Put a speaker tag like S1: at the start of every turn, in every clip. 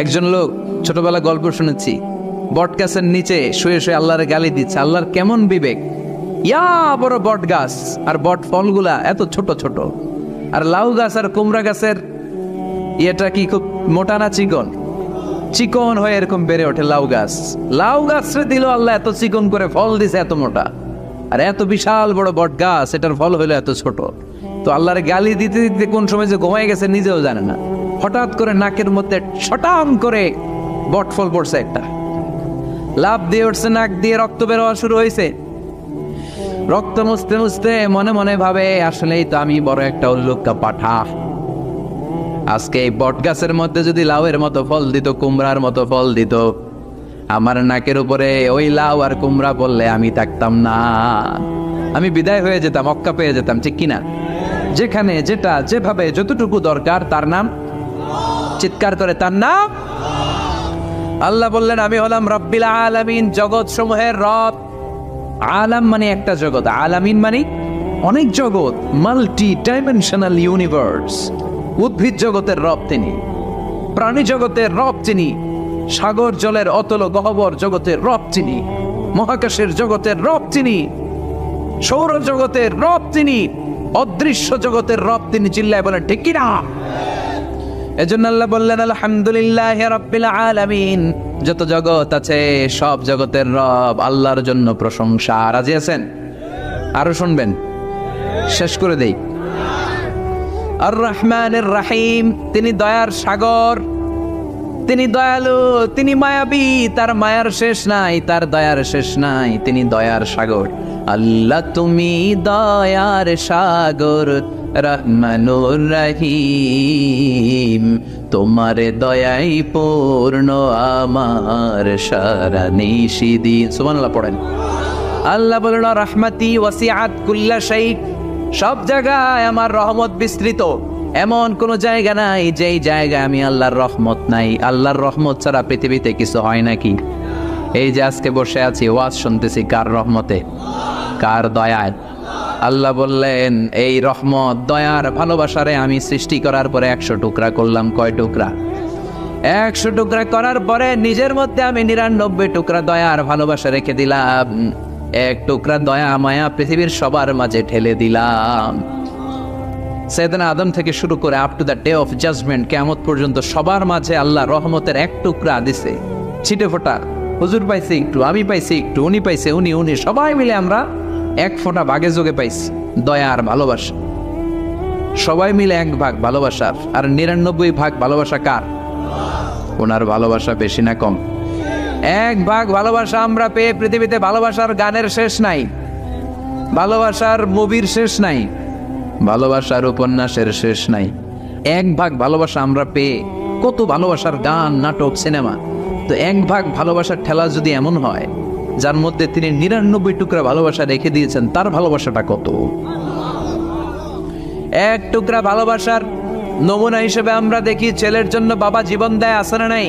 S1: একজন লোক ছোটবেলা গল্প শুনেছি, বট গাছের নিচে শুয়ে শুয়ে আল্লাহরে গালি দিচ্ছে। আল্লাহর কেমন বিবেক, ইয়া বড় বট গাছ আর বট ফলগুলা এত ছোট ছোট, আর লাউ গাছ আর কুমড়া গাছের ইয়েটা কি খুব মোটা না চিকন? চিকন হয়ে এরকম বেড়ে ওঠে লাউ গাছ। লাউ গাছরে দিল আল্লাহ এত চিকন করে, ফল দিছে এত মোটা। আর এত বিশাল বড় বট গাছ, এটার ফল হইলো এত ছোট। তো আল্লাহর গালি দিতে দিতে কোন সময় যে ঘুমাই গেছে নিজেও জানে না। হঠাৎ করে নাকের মধ্যে ছটাম করে বট ফল পড়ছে একটা, লাভ দিয়ে উঠছে, নাক দিয়ে রক্ত বের হওয়া শুরু হয়েছে। রক্ত মুছতে মুছতে মনে মনে ভাবে, আসলেই তো আমি বড় একটা উল্লুক্কা পাঠা। আজকে এই বট গাছের মধ্যে যদি লাউয়ের মতো ফল দিত, কুমড়ার মতো ফল দিত, আমার নাকের উপরে ওই লাউ আর কুমড়া বললে আমি থাকতাম না, আমি বিদায় হয়ে যেতাম, অক্কা পেয়ে যেতাম, ঠিক কিনা? যেখানে যেটা যেভাবে যতটুকু দরকার তার নাম, চিৎকার করে তার নাম। আল্লাহ বললেন আমি হলাম রব্বিল আলামিন, জগৎ সমূহের রব। আলাম মানে একটা জগৎ, আলামিন মানে অনেক জগৎ, মাল্টি ডাইমেনশনাল ইউনিভার্স। উদ্ভিদ জগতের রব তিনি, প্রাণী জগতের রব তিনি, সাগর জলের অতল গহ্বর জগতের রব তিনি, মহাকাশের জগতের রব তিনি, সৌর জগতের রব তিনি, অদৃশ্য জগতের রব তিনি। চিল্লায় বলেন ঠিক কিনা? এজন্য আল্লাহ বললেন আলহামদুলিল্লাহ রাব্বিল আলামিন, যত জগৎ আছে সব জগতের রব আল্লাহর জন্য প্রশংসা। রাজি আছেন? আরো শুনবেন, শেষ করে দেই। আর রহমানের রাহিম, তিনি দয়ার সাগর, তিনি দয়ালু, তিনি মায়াবী, তার মায়ার শেষ নাই, তার দয়ার শেষ নাই, তিনি দয়ার সাগর। আল্লাহ তুমি দয়ার সাগর, রহমানুর রহিম, তোমার দয়াই পূর্ণ আমার সারা নিশিদিন। সুবহানাল্লাহ পড়েন। আল্লাহ বলেন রাহমাতি ওয়াসিআত কুল্লা শাই, সব জায়গায় আমার রহমত বিস্তৃত, এমন কোন জায়গা নাই যেই জায়গায় আমি আল্লাহর রহমত নাই। আল্লাহর রহমত ছাড়া পৃথিবীতে কিছু হয় নাকি? এই যে আজকে বসে আছি, ওয়াজ শুনতেছি, কার রহমতে? কার দয়ায়? আল্লাহ বললেন এই রহমত, দয়ার, ভালোবাসারে আমি সৃষ্টি করার পরে 100 টুকরা করলাম। কয় টুকরা? 100 টুকরা করার পরে নিজের মধ্যে আমি 99 টুকরা দয়ার ভালোবাসা রেখে দিলাম। 1 টুকরা দয়া মায়া পৃথিবীর সবার মাঝে ঠেলে দিলাম। সাইয়েদনা আদম থেকে শুরু করে up to the day of judgement, কিয়ামত পর্যন্ত সবার মাঝে আল্লাহ রহমতের 1 টুকরা দিছে, ছিটে ফোঁটা। হুজুর পাইছে একটু, আমি পাইছি একটু, উনি পাইছে, উনি সবাই মিলে আমরা 1 ফোঁটা ভাগে যোগে পাইছি দয়া আর ভালোবাসা। সবাই মিলে 1 ভাগ ভালোবাসার, আর 99 ভাগ ভালোবাসা কার? ওনার ভালোবাসা বেশি না কম? 1 ভাগ ভালোবাসা আমরা পেয়ে পৃথিবীতে ভালোবাসার গানের শেষ নাই, ভালোবাসার মুভির শেষ নাই, ভালোবাসার উপন্যাসের শেষ নাই। 1 ভাগ ভালোবাসা আমরা পেয়ে কত ভালোবাসার গান, নাটক, সিনেমা। তো 1 ভাগ ভালোবাসার ঠেলা যদি এমন হয়, যার মধ্যে তিনি 99 টুকরা ভালোবাসা রেখে দিয়েছেন, তার ভালোবাসাটা কত? 1 টুকরা ভালোবাসার নমুনা হিসেবে আমরা দেখি ছেলের জন্য বাবা জীবন দেয়, আছে না নাই?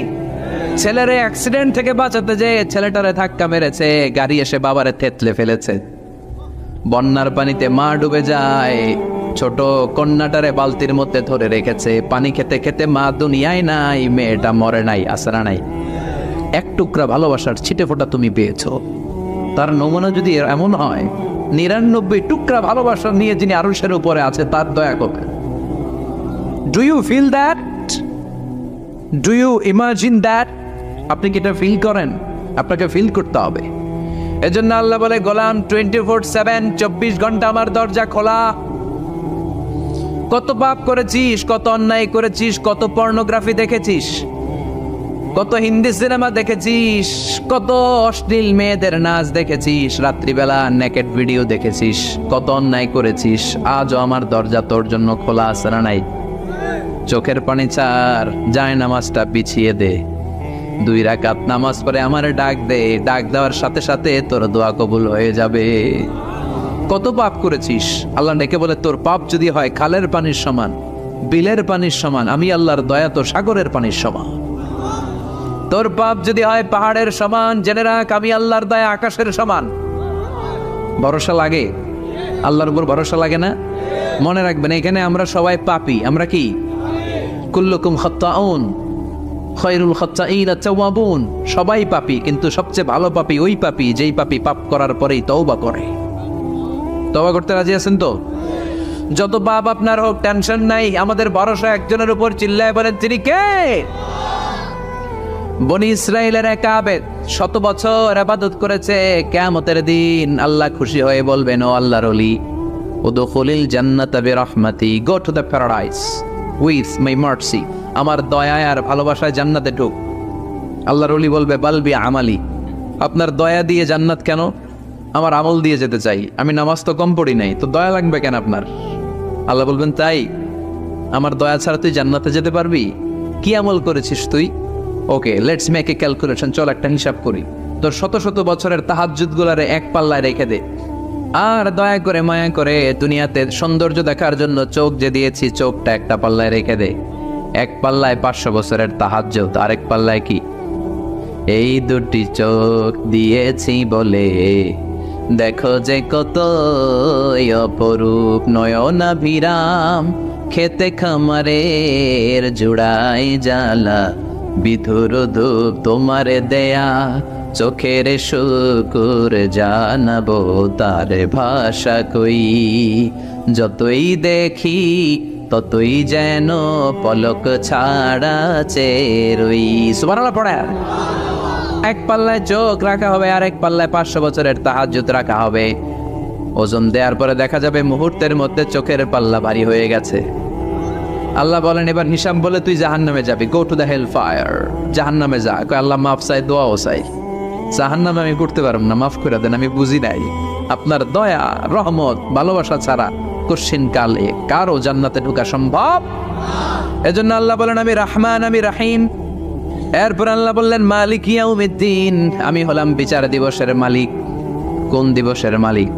S1: ছেলের অ্যাক্সিডেন্ট থেকে বাঁচাতে যে ছেলেটারে ধাক্কা মেরেছে, গাড়ি এসে বাবারে থেতলে ফেলেছে, বন্যার পানিতে মা ডুবে যায়, ছোট কন্যাটারে বালতির মধ্যে ধরে রেখেছে, পানি খেতে খেতে মা দুনিয়ায় নাই, মেয়েটা মরে নাই, আছে না নাই? 1 টুকরা ভালোবাসার ছিটে ফোঁটা তুমি পেয়েছো। তার নমুনা যদি এমন হয়, 99 টুকরা ভালোবাসা নিয়ে যিনি আরশের উপরে আছে, তার দয়া কবে? Do you feel that? Do you imagine that? আপনি কি এটা ফিল করেন? আপনাকে ফিল করতে হবে। এজন্য আল্লাহ বলে গোলাম 24/7, 24 ঘন্টা আমার দরজা খোলা। কত পাপ করেছিস, কত অন্যায় করেছিস, কত পর্নোগ্রাফি দেখেছিস, কত হিন্দি সিনেমা দেখেছিস, কত অশ্লীল মেয়েদের নাচ দেখেছিস, রাত্রিবেলা নেকেড ভিডিও দেখেছিস, কত অন্যায় করেছিস, আজও আমার দরজা তোর জন্য খোলা আছে না নাই? চোখের পানি ছাড়, যায় নামাজটা পিছিয়ে দে, 2 রাকাত নামাজ পড়ে আমার ডাক দে, ডাক দেওয়ার সাথে সাথে তোর দোয়া কবুল হয়ে যাবে। কত পাপ করেছিস, আল্লাহ ডেকে বলে তোর পাপ যদি হয় খালের পানির সমান, বিলের পানির সমান, আমি আল্লাহর দয়া তো সাগরের পানির সমান। তোর পাপ যদি হয় পাহাড়ের সমান, জেনে রাখ আমি আল্লাহর দয়া আকাশের সমান। ভরসা লাগে? আল্লাহর উপর ভরসা লাগে না? মনে রাখবেন এখানে আমরা সবাই পাপী। আমরা কি? কুল্লুকুম খাত্তাউন, খায়রুল খাত্তাঈনা তাওয়াবুন, সবাই পাপী, কিন্তু সবচেয়ে ভালো পাপী ওই পাপী যেই পাপী পাপ করার পরেই তওবা করে। তওবা করতে রাজি আছেন তো? যত পাপ আপনার হোক, টেনশন নাই, আমাদের ভরসা একজনের উপর। চিল্লায় বলেন, তিনি কে? বনি ইসরাইলের এক আবেদ 100 বছর ইবাদত করেছে। কিয়ামতের দিন আল্লাহ খুশি হয়ে বলবেন, ও আল্লাহর ওলি, উদখুলিল জান্নাতা বিরহমাতি, go to the paradise with my mercy, আমার দয়ায় আর ভালোবাসায় জান্নাতে ঢুক। আল্লাহর ওলি বলবে, বালবি আমালি, আপনার দয়া দিয়ে জান্নাত কেন? আমার আমল দিয়ে যেতে চাই, আমি নামাজ তো কম পড়ি নাই, তো দয়া লাগবে কেন আপনার? আল্লাহ বলবেন, তাই? আমার দয়া ছাড়া তুই জান্নাতে যেতে পারবি? কি আমল করেছিস তুই? ওকে, লেটস মেক এ ক্যালকুলেশন, চল একটা হিসাব করি। তোর শত শত বছরের তাহাজ্জুদ গুলারে এক পাল্লায় রেখে দে, আর দয়া করে মায়া করে দুনিয়াতে সৌন্দর্য দেখার জন্য চোখ যে দিয়েছি, চোখটা একটা পাল্লায় রেখে দে। এক পাল্লায় 500 বছরের তাহাজ্জুদ, আরেক পাল্লায় কি? এই দুটি চোখ দিয়েছি বলে দেখো যে কত অপরূপ নয়নাভিরাম, খেতে খামারের জুড়াই জ্বালা, বিধুর ধূপ তোমার দেয়া, চোখের শুকুর জানাবো তার ভাষা কই, যতই দেখি ততই যেন পলক ছাড়া চেরই। সুবহানাল্লাহ পড়ে। এক পাল্লায় চোখ রাখা হবে, আর এক পাল্লায় 500 বছরের তাহাজ্জুদ রাখা হবে। ওজন দেওয়ার পরে দেখা যাবে মুহূর্তের মধ্যে চোখের পাল্লা ভারী হয়ে গেছে। আল্লাহ বলেন, এবার হিসাব বলে তুই জাহান্নামে যাবি, go to the hell fire, জাহান্নামে যা। আল্লাহ মাফ চাই, দোয়াও চাই, জাহান্নামে আমি করতে পারব না, মাফ করে দেন, আমি বুঝি নাই। আপনার দয়া, রহমত, ভালোবাসা ছাড়া কশিন কালে কারো জান্নাতে ঢোকা সম্ভব? এজন্য আল্লাহ বলেন, আমি রহমান, আমি রহিম। এরপর আল্লাহ বললেন, মালিক ইয়াউমিদ্দিন, আমি হলাম বিচার দিবসের মালিক। কোন দিবসের মালিক?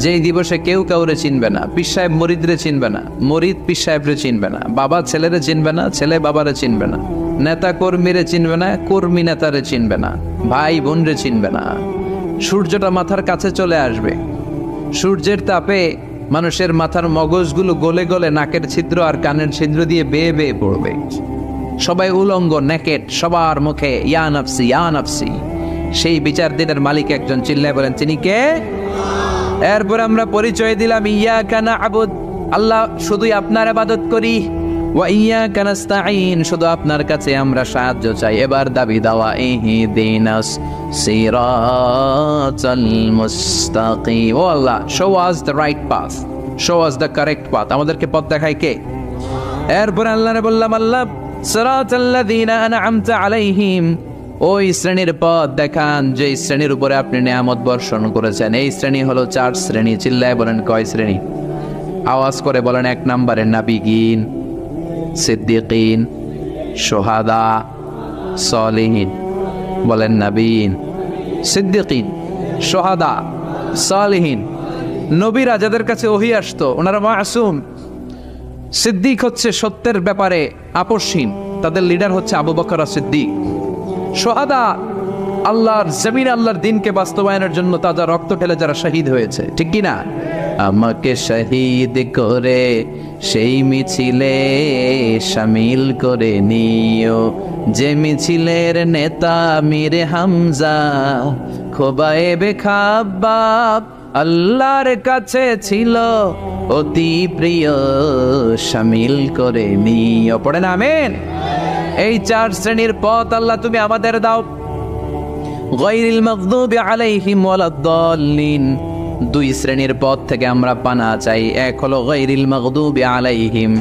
S1: যেই দিবসে কেউ কাউরে চিনবে না, পীর সাহেব মরিদরে চিনবে না, মরিদ পীর সাহেবরে চিনবে না, বাবা ছেলেরে চিনবে না, ছেলে বাবারে চিনবে না, নেতা কর্মীরে চিনবে না, কর্মী নেতারে চিনবে না, ভাই বোনরে চিনবে না। সূর্যটা মাথার কাছে চলে আসবে, সূর্যের তাপে মানুষের মাথার মগজগুলো গলে গলে নাকের ছিদ্র আর কানের ছিদ্র দিয়ে বেয়ে বেয়ে পড়বে। সবাই উলঙ্গ, নেকেট, সবার মুখে ইয়া নাফসি, ইয়া নাফসি। সেই বিচার দিনের মালিক একজন, চিল্লায় বলেন, তিনি কে? এরপর আমরা পরিচয় দিলাম, ইয়াকা না'বুদ, আল্লাহ শুধুই আপনার ইবাদত করি, ওয়া ইয়াকা নাস্তাঈন, শুধু আপনার কাছে আমরা সাহায্য চাই। এবার দাবি দাওয়া, ইহদিনাস সিরাতাল মুস্তাকিম, ও আল্লাহ, show us the right path, show us the correct path, আমাদেরকে পথ দেখায় কে? এরপর আল্লাহরে বললাম, আল্লাহ সিরাতাল্লাযীনা আন'আমতা আলাইহিম, ওই শ্রেণীর পথ দেখান যে শ্রেণীর উপরে আপনি নিয়ামত বর্ষণ করেছেন। এই শ্রেণী হলো 4 শ্রেণী। চিল্লায় বলেন, কয় শ্রেণী? আওয়াজ করে বলেন। 1 নম্বরে নাবিগিন, সিদ্দিকিন, শুহাদা, সালিহিন। বলেন, নাবিয়িন, সিদ্দিকিন, শুহাদা, সালিহিন। নবীরা যাদের কাছে ওহী আসতো ওনারা মাসুম। সিদ্দিক হচ্ছে সত্যের ব্যাপারে আপসহীন, তাদের লিডার হচ্ছে আবু বকর সিদ্দিক। শুহাদা আল্লাহর জমিনে আল্লাহর দ্বীনকে বাস্তবায়নের জন্য তাজা রক্ত ঢেলে যারা শহীদ হয়েছে, ঠিক কি না? আমাকে শহীদ করে সেই মিছিলে শামিল করে নিও, যে মিছিলের নেতা মীর হামজা, খোবায়েবে খাব্বাব আল্লাহর কাছে ছিল অতি প্রিয়, শামিল করে নিও। পড়েন আমিন। এই 4 শ্রেণীর পথ আল্লাহ তুমি আমাদের দাও। গায়রিল মাগদুবি আলাইহিম ওয়ালাদ-দাল্লিন, 2 শ্রেণীর পথ থেকে আমরা পানা চাই। এক হলো গায়রিল মাগদুবি আলাইহিম,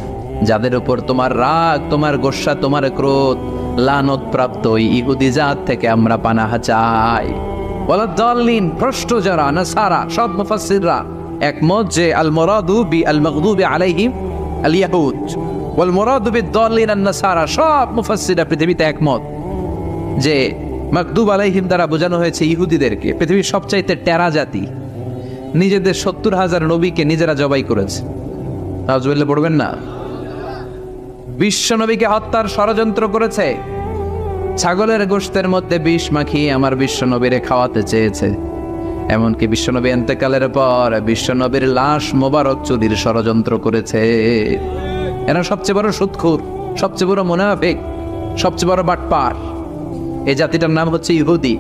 S1: যাদের উপর তোমার রাগ, তোমার গোসা, তোমার ক্রোধ, লানত প্রাপ্ত ওই ইহুদি জাত থেকে আমরা পানাহ চাই। ওয়ালাদ-দাল্লিন, ভ্রষ্ট যারা, নাসারা। সব মুফাসসিররা একমত যে আল মুরাদু বি আল মাগদুবি আলাইহিম আল ইয়াহুদ ওয়াল মুরাদু বিদ-দাল্লিন আন-নাসারা। সব মুফাসসিররা পৃথিবীতে একমত যে মাগদুব আলাইহিম দ্বারা বোঝানো হয়েছে ইহুদিদেরকে। পৃথিবীর সবচাইতে টেরা জাতি, নিজেদের 70,000 নবীকে নিজেরা জবাই করেছে। নাউজুবিল্লাহ পড়বেন না? বিশ্ব নবীকে হত্যার ষড়যন্ত্র করেছে, ছাগলের গোশতের মধ্যে বিষ মাখিয়ে আমার বিশ্ব নবীরে খাওয়াতে চেয়েছে। এমনকি বিশ্বনবী ইন্তেকালের পর বিশ্বনবীর লাশ মোবারক চুরির ষড়যন্ত্র করেছে। এরা সবচেয়ে বড় সুদখোর, সবচেয়ে বড় মুনাফিক। সবচেয়ে বড় বাটপার। এই জাতিটার নাম হচ্ছে ইহুদি।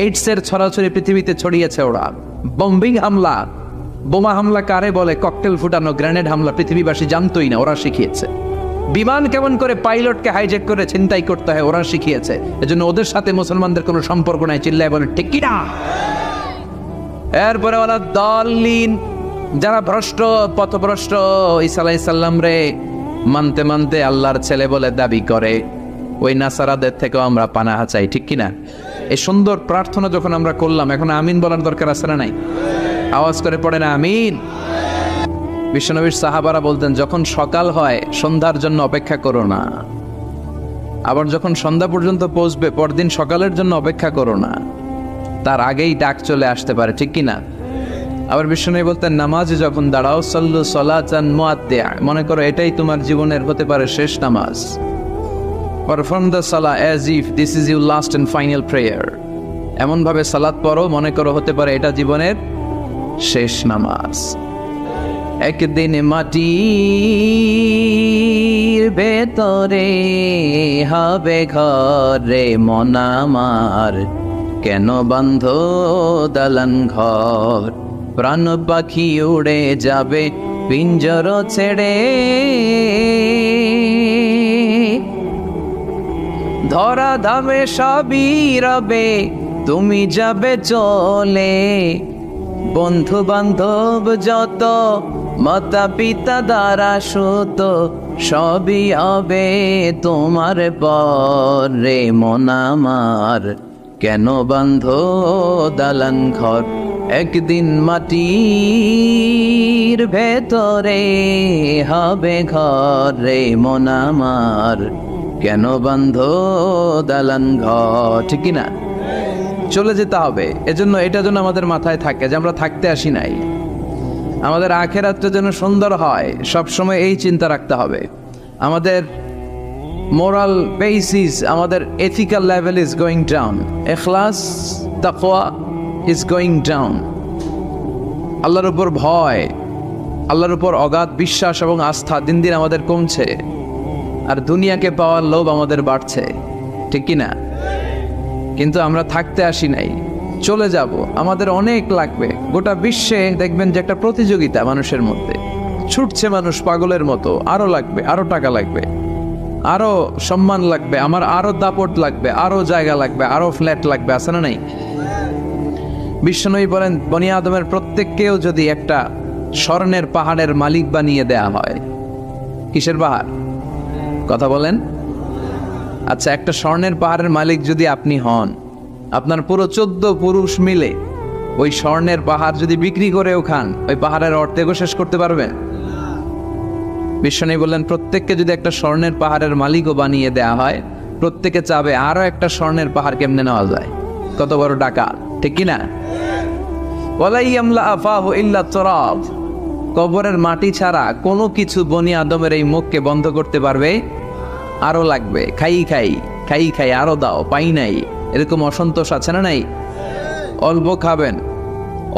S1: এইডসের ছড়াছড়ি পৃথিবীতে ছড়িয়েছে ওরা। বম্বিং হামলা, বোমা হামলা কারে বলে, ককটেল ফুটানো, গ্রেনেড হামলা পৃথিবীবাসী জানতোই না, ওরা শিখিয়েছে। বিমান কেমন করে পাইলটকে হাইজ্যাক করে ছিনতাই করতে হয় ওরা শিখিয়েছে। এজন্য ওদের সাথে মুসলমানদের কোনো সম্পর্ক নাই। চিল্লায় বলে ঠিক কি না? এরপরে ওরা দলিন, যারা ভ্রষ্ট, পথভ্রষ্ট, ঈসা আলাইহিস সালাম রে মানতে মানতে আল্লাহর ছেলে বলে দাবি করে, ওই নাসারাদের থেকেও আমরা পানাহা চাই। ঠিক কিনা? এই সুন্দর প্রার্থনা যখন আমরা করলাম, এখন আমিন বলার দরকার আছে না নাই? আওয়াজ করে পড়ে না আমিন। বিশ্বনবীর সাহাবারা বলতেন, যখন সকাল হয় সন্ধ্যার জন্য অপেক্ষা করো না, আবার যখন সন্ধ্যা পর্যন্ত পৌঁছবে পরদিন সকালের জন্য অপেক্ষা করো না, তার আগেই ডাক চলে আসতে পারে। ঠিক কিনা? আবার বিশ্বনবী বলতেন, নামাজে যখন দাঁড়াও সাল্লু সালাতান মুআদ্দিয়া, মনে করো এটাই তোমার জীবনের হতে পারে শেষ নামাজ। Perform the Salah as if this is your last and final prayer. এমন ভাবে সালাত পড়ো মনে করো হতে পারে এটা জীবনের শেষ নামাজ। একদিন মাটির ভেতরে হবে ঘরে মন আমার, কেন বান্ধ দালান ঘর, প্রাণ পাখি উড়ে যাবে পিঞ্জর ছেড়ে, ধরা ধামে সবই রবে তুমি যাবে চলে, বন্ধু বান্ধব যত মাতা পিতা দ্বারা সুত সবই হবে তোমার পরে মন আমার, কেন বান্ধ দালান ঘর, একদিন মাটির ভেতরে হবে ঘরে মন আমার, কেন বান্ধ দালান ঘর। ঠিক কিনা? চলে যেতে হবে। এজন্য এটা যেন আমাদের মাথায় থাকে যে আমরা থাকতে আসি নাই, আমাদের আখিরাতটা যেন সুন্দর হয়, সবসময় এই চিন্তা রাখতে হবে। আমাদের মোরাল বেসিস, আমাদের ethical level is going down, ইখলাস তাকওয়া ইজ গোয়িং ডাউন। আল্লাহর উপর ভয়, আল্লাহর উপর অগাধ বিশ্বাস এবং আস্থা দিন দিন আমাদের কমছে, আর দুনিয়াকে পাওয়ার লোভ আমাদের বাড়ছে। ঠিক কিনা? কিন্তু আমরা থাকতে আসি নাই, চলে যাব। আমাদের অনেক লাগবে। গোটা বিশ্বে দেখবেন যে একটা প্রতিযোগিতা মানুষের মধ্যে, ছুটছে মানুষ পাগলের মতো, আরো লাগবে, আরো টাকা লাগবে, আরো সম্মান লাগবে, আমার আরো দাপট লাগবে, আরো জায়গা লাগবে, আরো ফ্ল্যাট লাগবে। আছে না নাই? বিশ্বনবী বলেন, বনি আদমের প্রত্যেককেও যদি একটা স্বর্ণের পাহাড়ের মালিক বানিয়ে দেয়া হয়। কিসের পাহাড়? কথা বলেন। আচ্ছা, একটা স্বর্ণের পাহাড়ের মালিক যদি আপনি হন, আপনার পুরো 14 পুরুষ মিলে ওই স্বর্ণের পাহাড় যদি বিক্রি করেও খান, ওই পাহাড়ের অর্ধেকও শেষ করতে পারবেন? বিশ্বনবী বললেন, প্রত্যেককে যদি একটা স্বর্ণের পাহাড়ের মালিকও বানিয়ে দেয়া হয়, প্রত্যেকে চাবে আরো একটা স্বর্ণের পাহাড় কেমনে নেওয়া যায়। কত বড় ডাকাত! ঠিক কিনা? ওয়ালাই ইয়ামলা আফাহু ইল্লা তুরাব, কবরের মাটি ছাড়া কোনো কিছু বনি আদমের এই মুখকে বন্ধ করতে পারবে? আরো লাগবে, খাই খাই খাই খাই, আরো দাও, পাই নাই, এরকম অসন্তোষ আছে না নাই? অল্প খাবেন,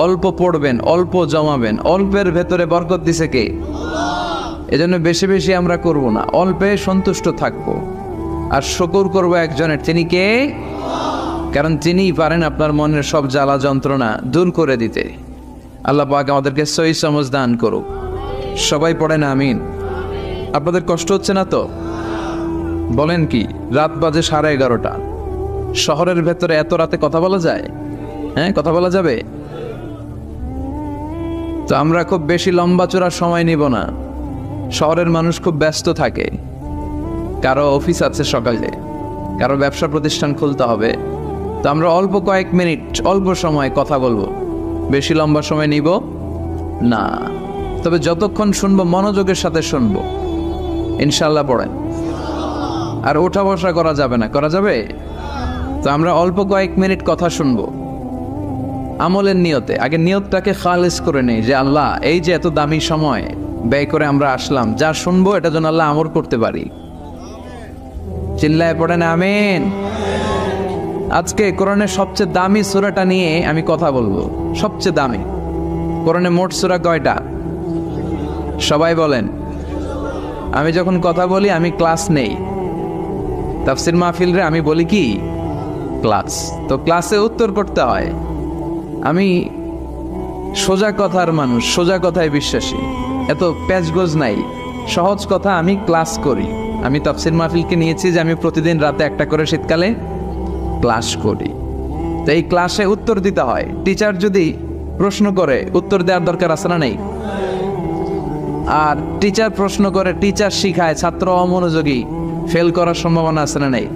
S1: অল্প পড়বেন, অল্প জমাবেন, অল্পের ভেতরে বরকত দিছে কে? এজন্য বেশি বেশি আমরা করব না, অল্পে সন্তুষ্ট থাকবো, আর শুকর করব একজনের, তিনি কে? কারণ তিনিই পারেন আপনার মনের সব জ্বালা যন্ত্রণা দূর করে দিতে। আল্লাহ পাক আমাদেরকে সহি সমঝ দান করুক। সবাই পড়েন আমিন। আপনাদের কষ্ট হচ্ছে না তো? বলেন কি, রাত বাজে 11:30, শহরের ভেতরে এত রাতে কথা বলা যায়? হ্যাঁ, কথা বলা যাবে? তো আমরা খুব বেশি লম্বা চড়ার সময় নিব না। শহরের মানুষ খুব ব্যস্ত থাকে, কারো অফিস আছে সকালে, কারো ব্যবসা প্রতিষ্ঠান খুলতে হবে। তো আমরা অল্প কয়েক মিনিট, অল্প সময় কথা বলবো, বেশি লম্বা সময় নিব না। তবে যতক্ষণ শুনবো মনোযোগের সাথে শুনবো, ইনশাল্লাহ পড়েন। আর ওঠা বসা করা যাবে না। করা যাবে? তো আমরা অল্প কয়েক মিনিট কথা শুনবো আমলের নিয়তে। আগে নিয়তটাকে খালেস করে নেই যে আল্লাহ, এই যে এত দামি সময় ব্যয় করে আমরা আসলাম, যা শুনবো এটা যেন আল্লাহ আমল করতে পারি। চিল্লায় পড়েন আমিন। আজকে কোরআনের সবচেয়ে দামি সূরাটা নিয়ে আমি কথা বলবো। সবচেয়ে দামি। কোরআনে মোট সূরা কয়টা? সবাই বলেন। আমি যখন কথা বলি আমি ক্লাস নেই, তাফসির মাহফিল রে আমি বলি কি ক্লাস। তো ক্লাসে উত্তর করতে হয়। আমি সোজা কথার মানুষ, সোজা কথায় বিশ্বাসী, এত প্যাচগোজ নাই, সহজ কথা। আমি ক্লাস করি। আমি তাফসির মাহফিলকে নিয়েছি যে আমি প্রতিদিন রাতে একটা করে শীতকালে ক্লাস করি। তো এই ক্লাসে উত্তর দিতে হয়। টিচার যদি প্রশ্ন করে উত্তর দেওয়ার দরকার আছে না নেই? আর টিচার প্রশ্ন করে, টিচার শিখায়, ছাত্র অমনোযোগী, ফেল করার সম্ভাবনা আছে না নেই?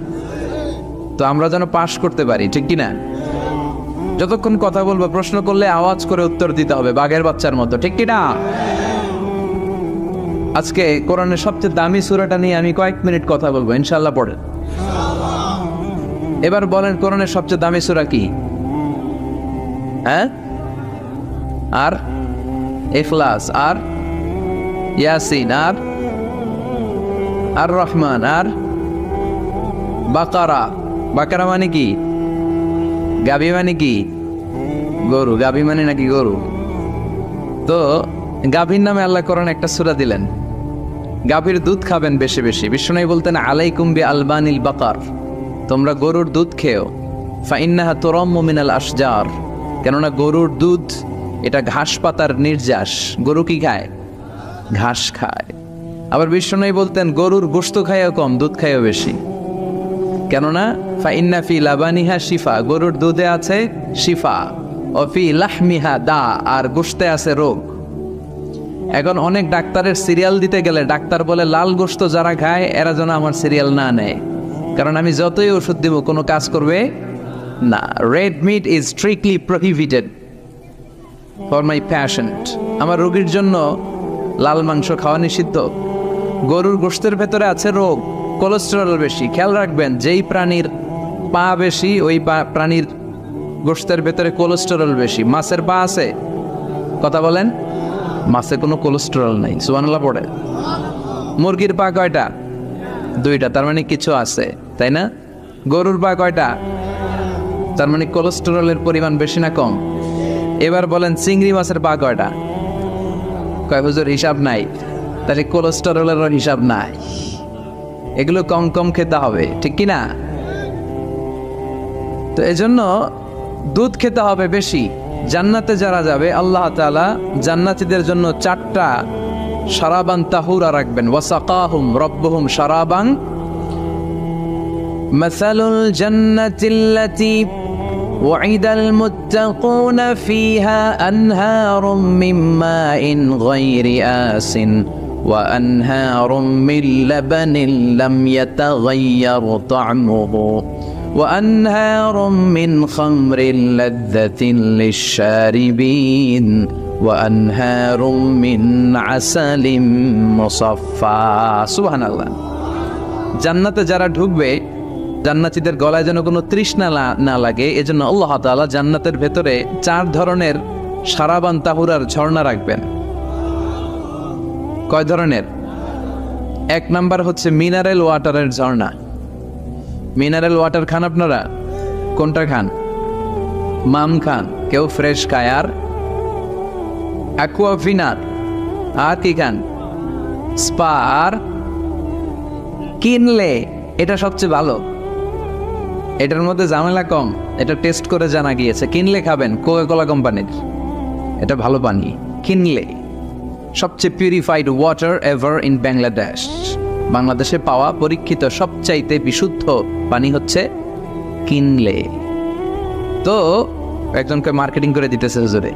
S1: তো আমরা যেন পাশ করতে পারি, ঠিক কিনা? যতক্ষণ কথা বলবো, প্রশ্ন করলে আওয়াজ করে উত্তর দিতে হবে, বাঘের বাচ্চার মতো, ঠিক কিনা? আজকে কোরআনের সবচেয়ে দামি সূরাটা নিয়ে আমি কয়েক মিনিট কথা বলবো, ইনশাআল্লাহ। পড়েন। এবার বলেন কোরআনের সবচেয়ে দামি সূরা কি? হ্যাঁ? আর ইখলাস, আর ইয়াসিন, আর আর রহমান, আর বাকারা। বাকারা মানে কি? গাভী মানে কি? গরু। গাভী মানে নাকি গরু? তো গাভীর নামে আল্লাহ কোরআন একটা সূরা দিলেন। গাভীর দুধ খাবেন বেশি বেশি। বিষ্ণু বলতেন আলাইকুম বি আলবানিল বাকার, তোমরা গরুর দুধ খেও। ফাইন্নাহা তুরাম্মু মিনাল আশজার, কেননা গরুর দুধ এটা ঘাস পাতার নির্যাস। গরু কি খায়? ঘাস খায়। আবার বিষ্ণু বলতেন গরুর গোশত খায়ও কম, দুধ খায়ও বেশি, কেননা ফাইন্না ফি লাবানিহা শিফা, গরুর দুধে আছে শিফা, ও ফি লাহমিহা দা, আর গোশতে আছে রোগ। এখন অনেক ডাক্তারের সিরিয়াল দিতে গেলে ডাক্তার বলে লাল গোশত যারা খায় এরা যেন আমার সিরিয়াল না নেয়, কারণ আমি যতই ওষুধ দিব কোনো কাজ করবে না। Red meat is strictly prohibited for my patient, আমার রোগীর জন্য লাল মাংস খাওয়া নিষিদ্ধ। গরুর গোশতের ভেতরে আছে রোগ, কোলেস্টেরল বেশি। খেয়াল রাখবেন, যেই প্রাণীর পা বেশি ওই প্রাণীর গোশতের ভেতরে কোলেস্টেরল বেশি। মাছের পা আছে? কথা বলেন। মাছে কোনো কোলেস্টেরল নাই, সুবহানাল্লাহ পড়ে। মুরগির পা কয়টা? দুইটা, তার মানে কিছু আছে, তাই না? গরুর পা কয়টা? তার মানে কোলেস্টেরলের পরিমাণ বেশি না কম? এবার বলেন চিংড়ি মাছের পা কয়টা? কয় হুজুর হিসাব নাই। তাহলে কোলেস্টেরলেরও হিসাব নাই। এগুলো কম কম খেতে হবে, ঠিক কিনা? তো এজন্য দুধ খেতে হবে বেশি। জান্নাতে যারা যাবে আল্লাহ তাআলা জান্নাতীদের জন্য 4টা শারাবান তাহুরা রাখবেন। ওয়াসাকাহুম রাব্বুহুম শারাবান মাসালুল জান্নাতিল্লাতী ওয়াইদাল মুত্তাকুনা ফিহা আনহারুম মিন মাইন গায়রি আসিন ওয়া আনহারুম মিন লাবানিন লাম ইয়াতাগায়্যার তা'মুহু وأنهار من خمر لذة للشاربين وأنهار من عسل مصفى سبحان الله। জান্নাতে যারা ঢুকবে জান্নাতীদের গলায় যেন কোনো তৃষ্ণা না লাগে, এজন্য আল্লাহ তাআলা জান্নাতের ভেতরে 4 ধরনের শারাবান তাহুরার ঝর্ণা রাখবেন। কয় ধরনের? 1 নাম্বার হচ্ছে মিনারেল ওয়াটারের ঝর্ণা। মিনারেল ওয়াটার খান আপনারা? কোনটা খান? মাম খান, কেউ ফ্রেশ খায়, আর অ্যাকুয়াফিনার, আর কি খান? স্পা, আর কিনলে। এটা সবচেয়ে ভালো, এটার মধ্যে ঝামেলা কম, এটা টেস্ট করে জানা গিয়েছে। কিনলে খাবেন, কোকা-কোলা কোম্পানির, এটা ভালো পানি। কিনলে সবচেয়ে purified water ever in Bangladesh. বাংলাদেশে পাওয়া পরীক্ষিত সবচাইতে বিশুদ্ধ পানি হচ্ছে কিনলে। তো একজনকে মার্কেটিং করে দিতেছে হুজুরে।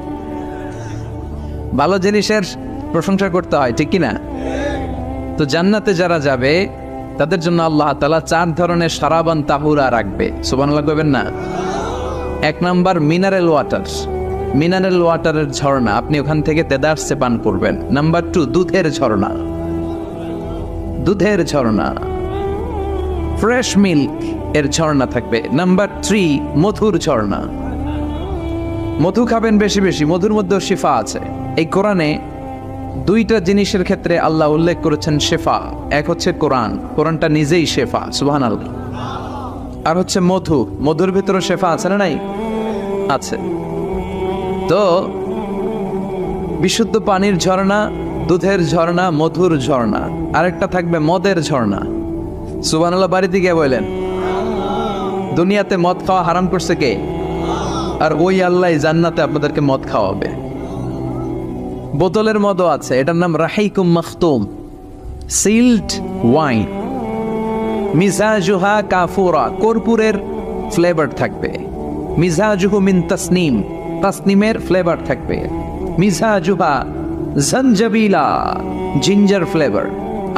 S1: ভালো জিনিসের প্রশংসা করতে হয়, ঠিক কিনা? তো জান্নাতে যারা যাবে তাদের জন্য আল্লাহ তাআলা 4 ধরনের শারাবান তাহুরা রাখবে। সুবহানাল্লাহ কইবেন না? 1 নাম্বার মিনারেল ওয়াটার, মিনারেল ওয়াটারের ঝর্ণা, আপনি ওখান থেকে দেদারসে পান করবেন। নাম্বার 2 দুধের ঝর্ণা, দুধের ঝর্ণা, ফ্রেশ মিল্ক এর ঝর্ণা থাকবে। নাম্বার 3 মধুর ঝর্ণা, মধু খাবেন বেশি বেশি, মধুর মধ্যেও শিফা আছে। এই কোরআনে 2টা জিনিসের ক্ষেত্রে আল্লাহ উল্লেখ করেছেন শেফা। এক হচ্ছে কোরআন, কোরআনটা নিজেই শেফা, সুবহানাল্লাহ। আর হচ্ছে মধু, মধুর ভিতরে শেফা আছে না নাই? আছে। তো বিশুদ্ধ পানির ঝর্ণা, দুধের ঝর্ণা, মধুর ঝর্ণা, আরেকটা থাকবে মদের ঝর্ণা। সুবহানাল্লাহ বাড়িতে গিয়ে বললেন, দুনিয়াতে মদ খাওয়া হারাম করছে কে? আর ওই আল্লাহ জান্নাতে আপনাদেরকে মদ খাওয়াবে। বোতলের মদও আছে, এটার নাম রাহিকুম মাখতুম, সিল্ড ওয়াইন। মিজাজুহা কাফুরা, কর্পূরের ফ্লেভার থাকবে। মিজাজুহু মিন তাসনিম, তাসনিমের ফ্লেভার থাকবে। মিজাজুহা জানজাবিলা, জিঞ্জার ফ্লেভার,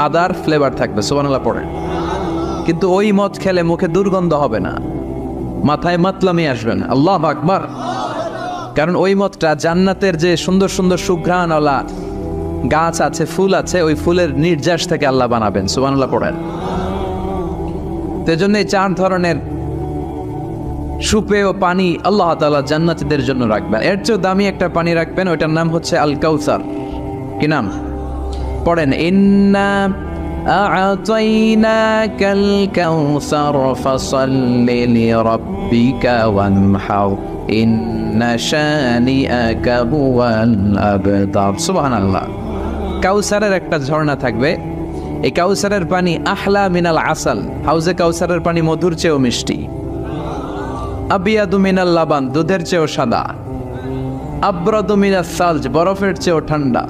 S1: আদার ফ্লেভার থাকবে। সুবহানাল্লাহ পড়েন। কিন্তু ওই মদ খেলে মুখে দুর্গন্ধ হবে না, মাথায় মাতলামি আসবে না। আল্লাহু আকবার। কারণ ওই মদটা জান্নাতের যে সুন্দর সুন্দর সুঘ্রাণওয়ালা গাছ আছে, ফুল আছে, ওই ফুলের নির্যাস থেকে আল্লাহ বানাবেন। সুবহানাল্লাহ পড়েন। এজন্য এই 4 ধরনের সুপেয় পানি আল্লাহ তাআলা জান্নাতীদের জন্য রাখবেন। এর চেয়ে দামি একটা পানি রাখবেন, ওইটার নাম হচ্ছে আল কাউসার। কি নাম? পড়েন, ইন্না আ'তাইনাকাল কাউসার ফাসাল্লি লিরাব্বিকা ওয়ানহার ইন্না শানিআকা হুয়াল আবতার। সুবহানাল্লাহ। কাউসারের একটা ঝর্ণা থাকবে, এই কাউসারের পানি আহলা মিনাল আসাল, হাউজে কাউসারের পানি মধুর চেয়েও মিষ্টি। আবিয়াদু মিনাল লাবান, দুধের চেয়েও সাদা। আবরাদু মিনাস সালজ, বরফের চেয়েও ঠান্ডা।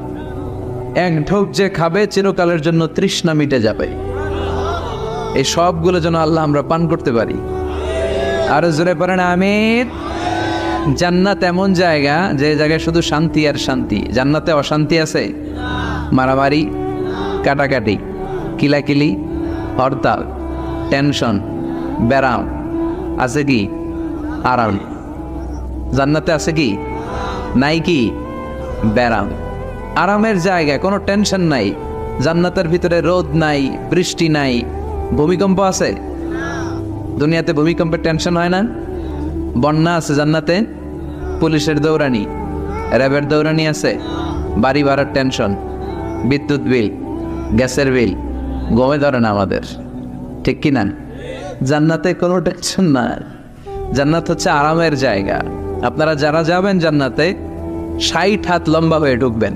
S1: এক ঢোক যে খাবে চিরকালের জন্য তৃষ্ণা মিটে যাবে। এই সবগুলো যেন আল্লাহ আমরা পান করতে পারি। আরো জোরে পড়েন আমিন। জান্নাত এমন জায়গা, যে জায়গায় শুধু শান্তি আর শান্তি। জান্নাতে অশান্তি আছে? মারামারি, কাটাকাটি, কিলাকিলি, হরতাল, টেনশন, ব্যারাম আছে কি? আরাম। জান্নাতে আছে কি? নাই কি? ব্যারাম। আরামের জায়গায় কোনো টেনশন নাই। জান্নাতের ভিতরে রোদ নাই, বৃষ্টি নাই, ভূমিকম্প আছে? দুনিয়াতে ভূমিকম্পের টেনশন হয় না? বন্যা আছে জান্নাতে? পুলিশের দৌড়ানি, র্যাবের দৌড়ানি আছে? বাড়ি ভাড়ার টেনশন, বিদ্যুৎ বিল, গ্যাসের বিল, গমে ধরে না আমাদের, ঠিক কি না? জান্নাতে কোনো টেনশন না। জান্নাত হচ্ছে আরামের জায়গা। আপনারা যারা যাবেন জান্নাতে 60 হাত লম্বা হয়ে ঢুকবেন।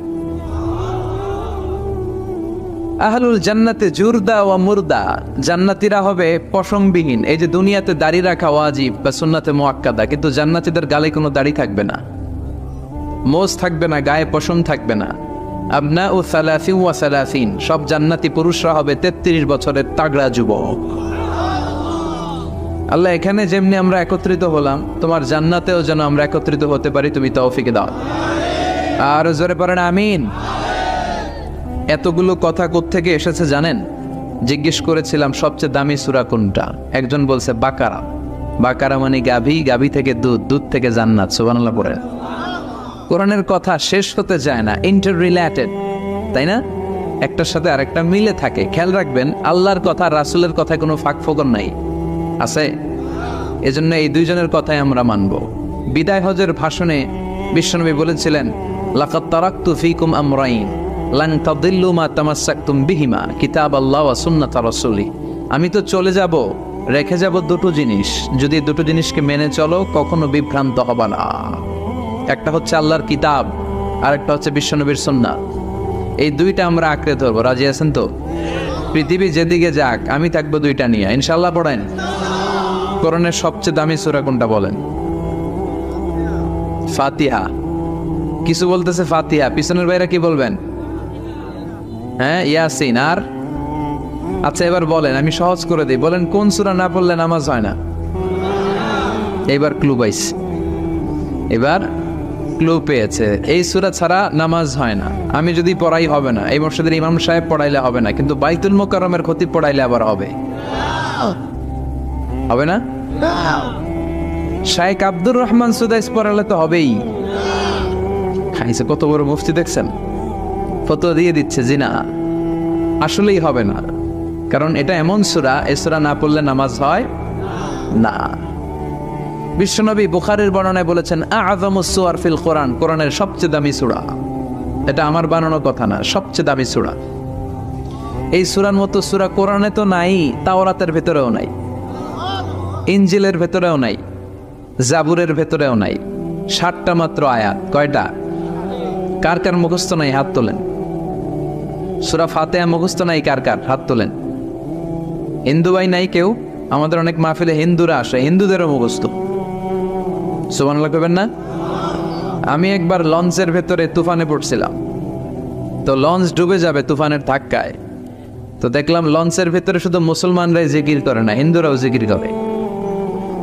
S1: আহলুল জান্নাতে জুরদা ওয়া মুরদা, জান্নাতীরা হবে পশমবিহীন। এই যে দুনিয়াতে দাড়ি রাখা ওয়াজিব বা সুন্নাতে মুআক্কাদা, কিন্তু জান্নাতীদের গালে কোনো দাড়ি থাকবে না, মোজ থাকবে না, গায়ে পশম থাকবে না। আবনাউ সালাসিন ওয়া সালাসিন, সব জান্নাতি পুরুষরা হবে 33 বছরের তাগড়া যুবক। আল্লাহ, এখানে যেমনি আমরা একত্রিত হলাম, তোমার জান্নাতেও যেন আমরা একত্রিত হতে পারি, তুমি তৌফিক দাও। আর জোরে পড়েন আমিন। এতগুলো কথা কোত্থেকে এসেছে জানেন? জিজ্ঞেস করেছিলাম সবচেয়ে দামি সূরা কোনটা? একজন বলছে বাকারা। বাকারা মানে গাভী, গাভী থেকে দুধ, দুধ থেকে জান্নাত। সুবহানাল্লাহ পড়ে। কোরআনের কথা শেষ হতে যায় না, ইন্টার রিলেটেড, তাই না? একটার সাথে আরেকটা মিলে থাকে। খেয়াল রাখবেন, আল্লাহর কথা রাসূলের কথায় কোনো ফাঁক ফোকর নাই, আছে? এজন্য এই দুইজনের কথাই আমরা মানব। বিদায় হজের ভাষণে বিশ্বনবী বলেছিলেন, লাকাদ তারাকতু ফীকুম আমরাইন লান তাদিল্লু মা তামাসসাকতুম বিহিমা কিতাবাল্লাহ ওয়া সুন্নাত রাসূলি। আমি তো চলে যাব, রেখে যাব দুটো জিনিস, যদি দুটো জিনিসকে মেনে চলো কখনো বিভ্রান্ত হবে না। একটা হচ্ছে আল্লাহর কিতাব, আর একটা হচ্ছে বিশ্বনবীর সুন্নাহ। এই দুইটা আমরা আঁকড়ে ধরবো। রাজি আছেন তো? পৃথিবী যেদিকে যাক, আমি থাকবো দুইটা নিয়ে, ইনশাআল্লাহ। পড়েন, কোরআনের সবচেয়ে দামি সূরা কোনটা বলেন? ফাতিহা। কিছু বলতেছে ফাতিহা, পিছনের ভাইরা কি বলবেন? হ্যাঁ, ইয়াসিন। আর আচ্ছা, এবার বলেন, আমি সহজ করে দিই, বলেন কোন সূরা না পড়লে নামাজ হয় না? এবার ক্লু পাইছে, এবার ক্লু পেয়েছে। এই সূরা ছাড়া নামাজ হয় না। আমি যদি পড়াই হবে না, এই মসজিদের ইমাম সাহেব পড়াইলে হবে না, কিন্তু বাইতুল মুকাররমের খতিব পড়াইলে আবার হবে। হবে না? শাইখ আব্দুর রহমান সুদাইস পড়ালে তো হবেই। খাইছে কত বড় মুফতি দেখছেন, ফতোয়া দিয়ে দিচ্ছে জি না, আসলেই হবে না। কারণ এটা এমন সূরা, এই সূরা না পড়লে নামাজ হয় না। বিশ্বনবী বুখারীর বর্ণনায় বলেছেন, আ'যামুস সুওয়ার ফিল কোরআন, কোরআনের সবচেয়ে দামি সূরা। এটা আমার বানানো কথা না, সবচেয়ে দামি সূরা। এই সূরার মতো সূরা কোরআনে তো নাই, তাওরাতের ভেতরেও নাই, ইনজিলের ভেতরেও নাই, জাবুরের ভেতরেও নাই। 60টা মাত্র আয়াত। কয়টা? কার কার মুখস্থ নাই? হাত তোলেন। সূরা ফাতিহা মুখস্থ নাই কার কার? হাত তোলেন। হিন্দু ভাই নাই কেউ? আমাদের অনেক মাহফিলে হিন্দুরা আসে, হিন্দুদেরও মুখস্থ। সুবহানাল্লাহ কইবেন না? আমি একবার লঞ্চের ভেতরে তুফানে পড়ছিলাম, তো লঞ্চ ডুবে যাবে তুফানের ধাক্কায়। তো দেখলাম লঞ্চের ভেতরে শুধু মুসলমানরাই জিকির করে না, হিন্দুরাও জিকির করে।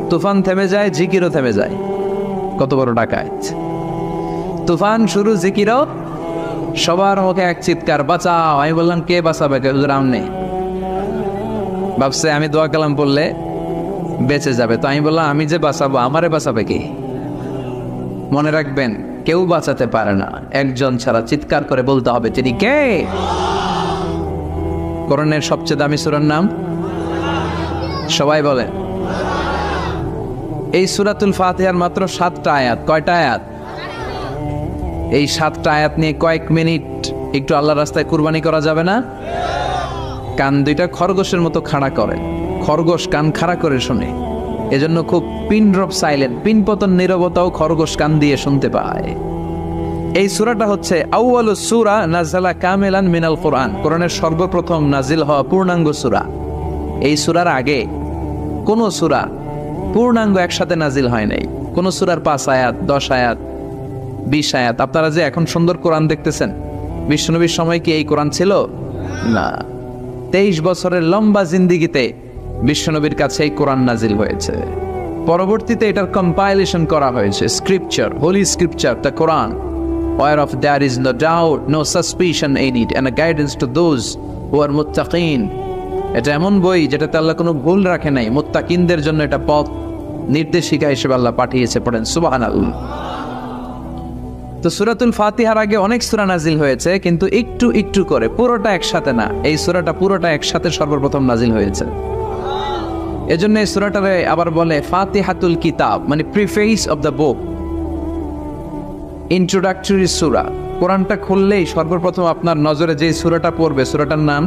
S1: তুফান থেমে যায়, জিকিরও থেমে যায়। কত বড় ডাকাত! তুফান শুরু, জিকিরও। সবার মুখে এক চিৎকার, বাঁচাও। আমি বললাম, কে বাঁচাবে? কেউ আমনে ভাবছে আমি দোয়া কালাম বললে বেঁচে যাবে। তো আমি বললাম, আমি যে বাঁচাবো, আমারে বাঁচাবে কি? মনে রাখবেন, কেউ বাঁচাতে পারে না, একজন ছাড়া। চিৎকার করে বলতে হবে, তিনি কে? কোরআনের সবচেয়ে দামি সূরার নাম সবাই বলেন। এই সূরাতুল ফাতিহার মাত্র 7টা আয়াত। কয়টা আয়াত? এই 7টা আয়াত নিয়ে কয়েক মিনিট একটু আল্লাহর রাস্তায় কুরবানি করা যাবে না? কান দুইটা খরগোশের মতো খাড়া করে, খরগোশ কান খাড়া করে শোনে, এজন্য খুব পিন ড্রপ সাইলেন্ট, পিন পতন নীরবতাও খরগোশ কান দিয়ে শুনতে পায়। এই সূরাটা হচ্ছে আউয়ালু সূরা নাযালা কামিলান মিনাল কোরআন, কোরআনের সর্বপ্রথম নাজিল হওয়া পূর্ণাঙ্গ সূরা। এই সূরার আগে কোন সূরা পূর্ণাঙ্গ একসাথে নাজিল হয় নাই। কোন সূরার 5 আয়াত, 10 আয়াত, 20 আয়াত। আপনারা যে এখন সুন্দর কোরআন দেখতেছেন, বিশ্বনবীর সময় কি এই কোরআন ছিল? না। 23 বছরের লম্বা জিন্দিগিতে বিশ্বনবীর কাছে এই কোরআন নাজিল হয়েছে। পরবর্তীতে এটার কম্পাইলেশন করা হয়েছে, scripture, holy scripture, the Quran, whereof there is no doubt, no suspicion in it, and a guidance to those who are muttaqin. এটা এমন বই যেটাতে আল্লাহ কোনো ভুল রাখে নাই, মুত্তাকিনদের জন্য এটা পথ নির্দেশিকা হিসেবে আল্লাহ পাঠিয়েছে। পড়েন সুবহানাল্লাহ। তো সূরাতুল ফাতিহার আগে অনেক সূরা নাজিল হয়েছে, কিন্তু একটু একটু করে, পুরোটা একসাথে না। এই সূরাটা পুরোটা একসাথে সর্বপ্রথম নাজিল হয়েছে। এজন্য এই সূরাটারে আবার বলে ফাতিহাতুল কিতাব, মানে preface of the book, introductory সূরা। কোরআনটা খুললেই সর্বপ্রথম আপনার নজরে যে সূরাটা পড়বে, সূরাটার নাম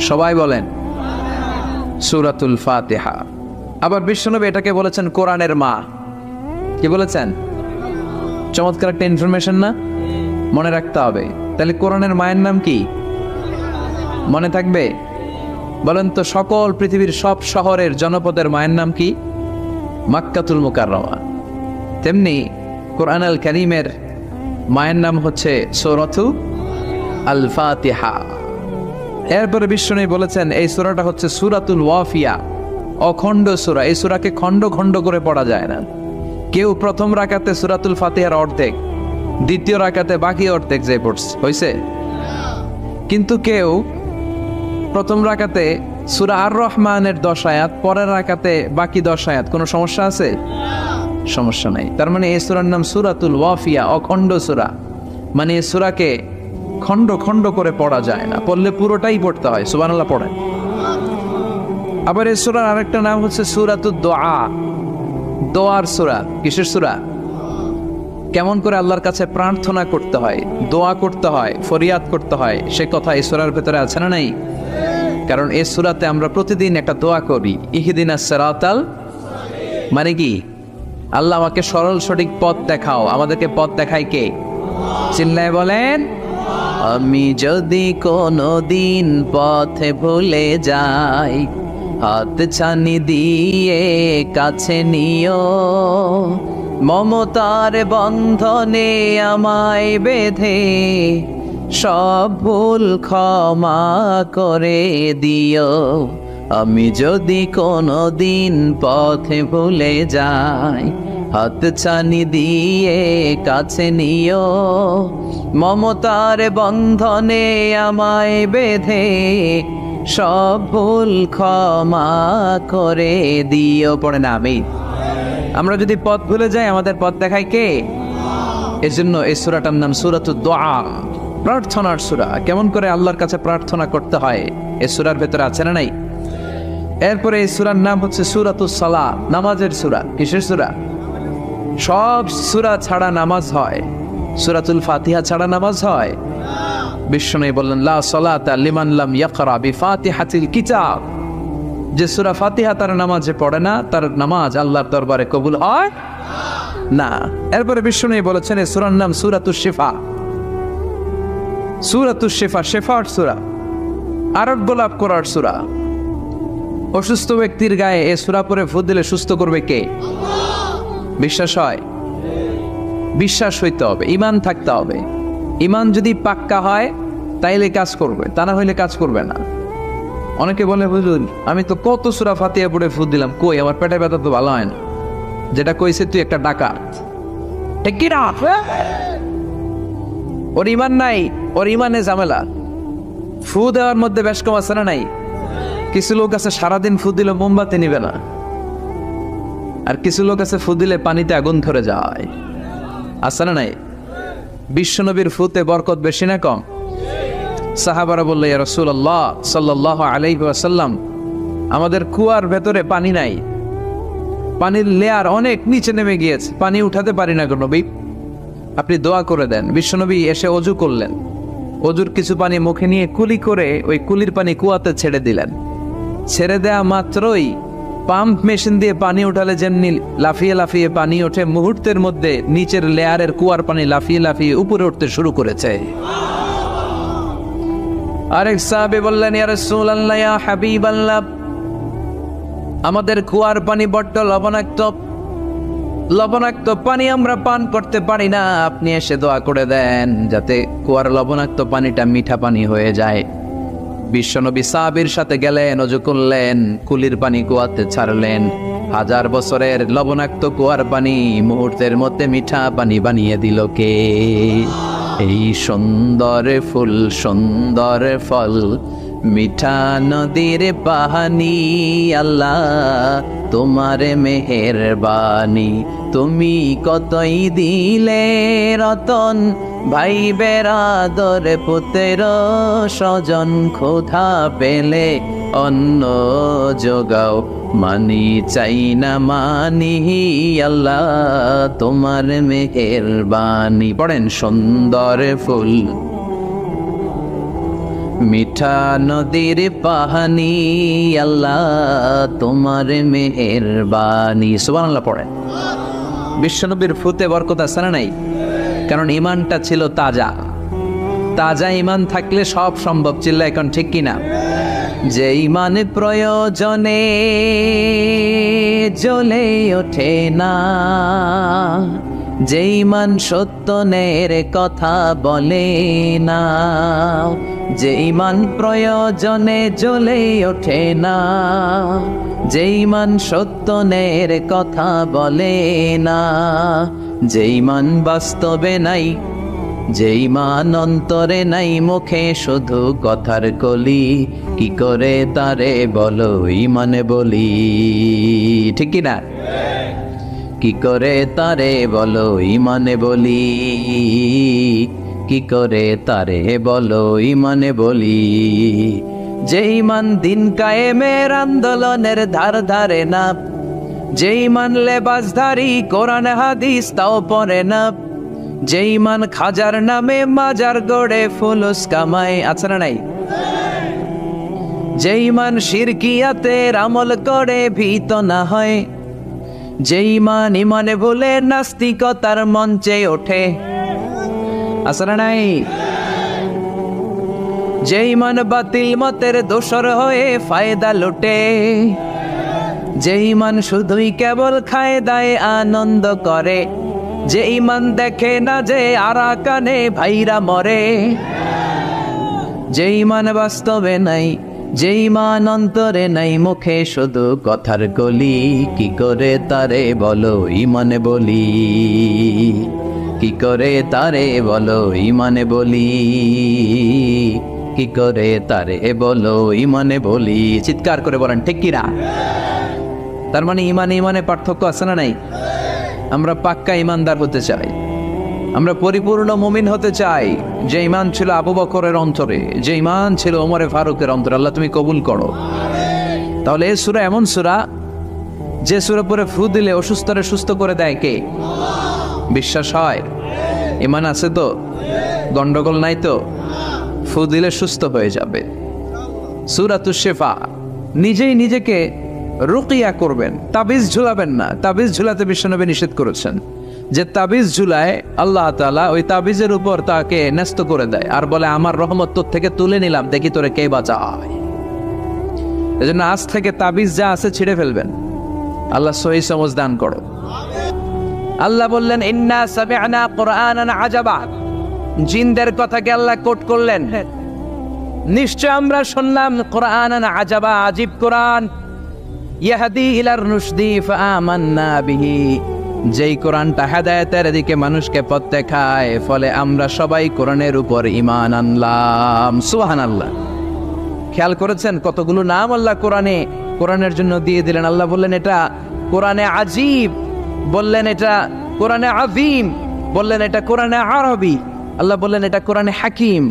S1: সবাই বলেন সূরাতুল ফাতিহা। আবার বিশ্বনবী এটাকে বলেছেন কোরআনের মা। কি বলেছেন? চমৎকার একটা ইনফরমেশন না? মনে রাখতে হবে। তাহলে কোরআনের মায়ের নাম কি? মনে থাকবে? বলেন তো, সকল পৃথিবীর সব শহরের জনপদের মায়ের নাম কি? মাক্কাতুল মুকাররমা। তেমনি কোরআন আল কারীমের মায়ের নাম হচ্ছে সূরাতু আল ফাতিহা। এরপরে বিশ্বনবী বলেছেন এই সূরাটা হচ্ছে সূরাতুল ওয়াফিয়া, অখণ্ড সূরা। এই সূরাকে খণ্ড খণ্ড করে পড়া যায় না। কেউ প্রথম রাকাতে সূরাতুল ফাতিহার অর্ধেক, দ্বিতীয় রাকাতে বাকি অর্ধেক যে পড়ছে হইছে। কিন্তু কেউ প্রথম রাকাতে সূরা আর রহমানের 10 আয়াত, পরের রাকাতে বাকি 10 আয়াত। কোনো সমস্যা আছে? সমস্যা নাই। তার মানে এই সূরার নাম সূরাতুল ওয়াফিয়া, অখণ্ড সূরা। মানে এই সূরাকে খণ্ড খণ্ড করে পড়া যায় না, পড়লে পুরোটাই পড়তে হয়। সুবহানাল্লাহ পড়েন। আবার এই সূরার আরেকটা নাম হচ্ছে সূরাতুদ দুআ, দোয়ার সূরা। কিসের সূরা? কেমন করে আল্লাহর কাছে প্রার্থনা করতে হয়, দোয়া করতে হয়, ফরিয়াদ করতে হয়, সে কথা এই সূরার ভেতরে আছে না নাই? কারণ এই সূরাতে আমরা প্রতিদিন একটা দোয়া করি, ইহদিনাস সিরাতাল, মানে কি? আল্লাহ আমাকে সরল সঠিক পথ দেখাও। আমাদেরকে পথ দেখায় কে? চিল্লায় বলেন, আমি যদি কোনদিন পথে ভুলে যাই, হাত ছানি দিয়ে কাছে নিও, মমতার বন্ধনে আমায় বেঁধে সব ভুল ক্ষমা করে দিও। আমি যদি কোনদিন পথে ভুলে যাই, হাত ছানি দিয়ে কাছে নিও, মমতার বন্ধনে আমায় বেঁধে সব ভুল ক্ষমা করে দিও। পড়ে না আমি? আমরা যদি পথ ভুলে যাই, আমাদের পথ দেখায় কে? এজন্য এই সূরাটার নাম সূরাতুদ দুআ, প্রার্থনার সূরা। কেমন করে আল্লাহর কাছে প্রার্থনা করতে হয় এই সূরার ভেতরে আছে না নাই? এরপরে এই সূরার নাম হচ্ছে সূরাতুস সালাত, নামাজের সূরা। কিসের সূরা? সব সূরা ছাড়া নামাজ হয়, সূরাতুল ফাতিহা ছাড়া নামাজ হয়? বিশ্বনবী বললেন, লা সালাতা লিমান লাম ইয়াকরা বিফাতিহাতিল কিতাব। যে সূরা ফাতিহা তার নামাজে পড়ে না, তার নামাজ আল্লাহর দরবারে কবুল হয় না। এরপরে বিশ্বনবী বলেছেন এই সূরার নাম সূরাতুশ শিফা। সূরাতুশ শিফা, শেফার সূরা, আরোগ্য লাভ করার সূরা। অসুস্থ ব্যক্তির গায়ে এ সূরা পড়ে ফু দিলে সুস্থ করবে কে? বিশ্বাস হয়? বিশ্বাস হইতে হবে, ঈমান থাকতে হবে। ঈমান যদি পাক্কা হয় তাইলে কাজ করবে, তা না হইলে কাজ করবে না। অনেকে বলে হুজুর আমি তো কত সূরা ফাতিহা পড়ে ফু দিলাম, কই আমার পেটে ব্যথা তো ভালো হয় না। যেটা কইছে তুই একটা ডাকাত, ঠিক কি না? ওর ঈমান নাই, ওর ঈমানে ঝামেলা। ফু দেওয়ার মধ্যে বেশ কম আছে না নাই? কিছু লোক আছে সারাদিন ফু দিলে মোমবাতি নিবে না, আর কিছু লোক আছে ফু দিলে পানিতে আগুন ধরে যায়, আছে না নাই? বিশ্বনবীর ফুতে বরকত বেশি না কম? সাহাবারা বলল ইয়া রাসূলুল্লাহ সাল্লাল্লাহু আলাইহি ওয়াসাল্লাম, আমাদের কুয়ার ভেতরে পানি নাই, পানির লেয়ার অনেক নিচে নেমে গিয়েছে, পানি উঠাতে পারি না গো নবী, আপনি দোয়া করে দেন। বিশ্বনবী এসে অজু করলেন, অজুর কিছু পানি মুখে নিয়ে কুলি করে ওই কুলির পানি কুয়াতে ছেড়ে দিলেন। ছেড়ে দেয়া মাত্রই পাম্প মেশিন দিয়ে পানি উঠালে যেমনি লাফিয়ে লাফিয়ে পানি ওঠে, মুহূর্তের মধ্যে নিচের লেয়ারের কুয়ার পানি লাফিয়ে লাফিয়ে উপরে উঠতে শুরু করেছে। আরেক সাহাবী বললেন ইয়া রাসূলুল্লাহ ইয়া হাবিবাল্লাহ, আমাদের কুয়ার পানি বড্ড লবণাক্ত, লবণাক্ত পানি আমরা পান করতে পারি না, আপনি এসে দোয়া করে দেন যাতে কুয়ার লবণাক্ত পানিটা মিঠা পানি হয়ে যায়। বিশ্বনবী সাহাবীর সাথে গেলেন, ওযু করলেন, কুলির পানি কুয়াতে ছাড়লেন। 1000 বছরের লবণাক্ত কুয়ার পানি মুহূর্তের মধ্যে মিঠা পানি বানিয়ে দিল কে? এই সুন্দর ফুল সুন্দর ফল মিঠা নদীর পানি, আল্লাহ তোমার মেহেরবানি, তুমি কতই দিলে রতন, ভাই বেরাদর পুত্র স্বজন, ক্ষুধা পেলে অন্ন যোগাও, মানি চাই না মানি, আল্লাহ তোমার মেহেরবানি। পড়েন সুন্দর ফুল মিঠা নদীর পানি, আল্লাহ তোমার মেহেরবানি। সুবহানাল্লাহ পড়েন। বিশ্বনবীর ফুতে বরকত আছে না নাই? কারণ ঈমানটা ছিল তাজা। তাজা ঈমান থাকলে সব সম্ভব। চিল্লা এখন ঠিক কিনা? যে ঈমান প্রয়োজনে জ্বলে ওঠে না, যে ঈমান সত্যনের কথা বলে না, যে ঈমান প্রয়োজনে জ্বলে ওঠে না, যে ঈমান সত্যনের কথা বলে না, যে ঈমান বাস্তবে নাই, যে ঈমান অন্তরে নাই, মুখে শুধু কথার কলি, কি করে তারে বলো ঈমানে বলি, ঠিক কি না? কি করে তারে বলো ঈমানে বলি, কি করে তারে বলো ঈমানে বলি। যে ঈমান দিন কায়েমের আন্দোলনের ধার ধারে না, যে ঈমান লেবাসধারী কোরআন হাদিস তাও পড়ে না, যে ঈমান খাজার নামে মাজার গড়ে ফুলুস কামায়, আছে না নাই? যে ঈমান শিরকিয়াতের আমল করে ভীত না হয়, যে ঈমান ঈমানে ভুলে নাস্তিকতার মঞ্চে ওঠে, আছে না নাই? যে ঈমান বাতিল মতের দোসর হয়ে ফায়দা লুটে, যে ঈমান শুধুই কেবল খায় দায় আনন্দ করে, যে ঈমান দেখে না যে আরাকানে ভাইরা মরে, যে ঈমান বাস্তবে নাই, যে ঈমান অন্তরে নাই, মুখে শুধু কথার কলি, কি করে তারে বলো ঈমানে বলি, কি করে তারে বলো ঈমানে বলি, কি করে তারে বলো ঈমানে বলি। চিৎকার করে বলেন ঠিক কি না? তার মানে ঈমানে ঈমানে পার্থক্য আছে না নাই? আমরা পাক্কা ঈমানদার হতে চাই, আমরা পরিপূর্ণ মুমিন হতে চাই। যে ঈমান ছিল আবু বকরের অন্তরে, যে ঈমান ছিল ওমরে ফারুকের অন্তরে, আল্লাহ তুমি কবুল করো। তাহলে এই সূরা এমন সূরা যে সূরা পরে ফু দিলে অসুস্থরে সুস্থ করে দেয় কে? বিশ্বাস হয়? ঈমান আছে তো? গন্ডগোল নাই তো? ফু দিলে সুস্থ হয়ে যাবে। সূরাতুশ শিফা। নিজেই নিজেকে রুকিয়া করবেন, তাবিজ ঝুলাবেন না। তাবিজ ঝুলাতে বিশ্বনবী নিষেধ করেছেন। যে তাবিজ ঝুলায় আল্লাহ তাআলা ওই তাবিজের উপর তাকে ন্যস্ত করে দেয় আর বলে আমার রহমত তোর থেকে তুলে নিলাম, দেখি তোরে কে বাঁচায়। এজন্য আজ থেকে তাবিজ যা আছে ছিঁড়ে ফেলবেন। আল্লাহ সহি সমঝ দান করো। আল্লাহ বললেন ইন্না সামি'না কুরআনান আজাবা, জিনদের কথাকে আল্লাহ কোট করলেন, নিশ্চয় আমরা শুনলাম কুরআনান আজাবা, আজীব কোরআন, ইয়াহদি ইলার রুশদি ফাআমান্না বিহি, যেই কোরআনটা হেদায়েতের দিকে মানুষকে পথ দেখায়, ফলে আমরা সবাই কোরআনের উপর ঈমান আনলাম। সুবহানাল্লাহ। খেয়াল করেছেন কতগুলো নাম আল্লাহ কোরআনের জন্য দিয়ে দিলেন। আল্লাহ বললেন এটা কোরআনে আজীব, বললেন এটা কোরআনে আযীম, বললেন এটা কোরআনে আরবি, আল্লাহ বললেন এটা কোরআনে হাকিম,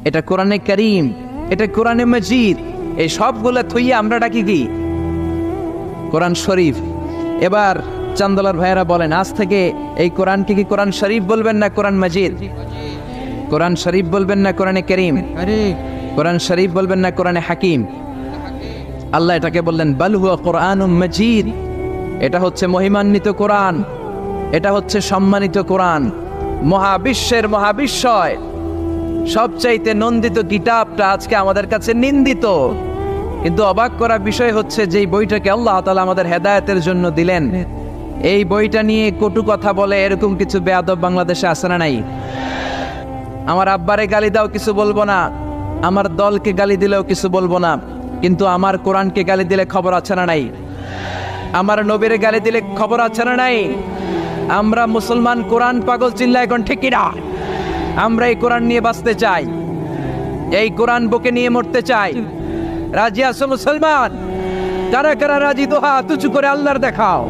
S1: এটা কোরআনে করিম, এটা কোরআনে মজিদ। এই সবগুলো থইয়ে আমরা ডাকি কি? কোরআন শরীফ। এবার চান্দলার ভাইয়েরা বলেন আজ থেকে এই কোরআনকে কি কোরআন শরীফ বলবেন না কোরআন মজিদ? কোরআন শরীফ বলবেন না কোরআনে করিম? কোরআন শরীফ বলবেন না কোরআনে হাকিম? আল্লাহ এটাকে বললেন বাল হুয়া কোরআনুম মজিদ, এটা হচ্ছে মহিমান্বিত কোরআন, এটা হচ্ছে সম্মানিত কোরআন। মহাবিশ্বের মহাবিশ্বয় সবচাইতে নন্দিত কিতাবটা আজকে আমাদের কাছে নিন্দিত। কিন্তু অবাক করা বিষয় হচ্ছে যে বইটাকে আল্লাহ তাআলা আমাদের হেদায়েতের জন্য দিলেন, এই বইটা নিয়ে কটু কথা বলে এরকম কিছু বেয়াদব বাংলাদেশে আছে না নাই? আমার আব্বারে গালি দাও কিছু বলবো না, আমার দলকে গালি দিলেও কিছু বলবো না, কিন্তু আমার কোরআনকে গালি দিলে খবর আছে না নাই? আমার নবীরে গালি দিলে খবর আছে না নাই? আমরা মুসলমান কোরআন পাগল, চিল্লা এখন ঠিক কিনা? আমরা এই কোরআন নিয়ে বাঁচতে চাই, এই কোরআন বুকে নিয়ে মরতে চাই। রাজি আছো মুসলমান? কারা কারা রাজি? তো হাত উঁচু করে আল্লাহর দেখাও।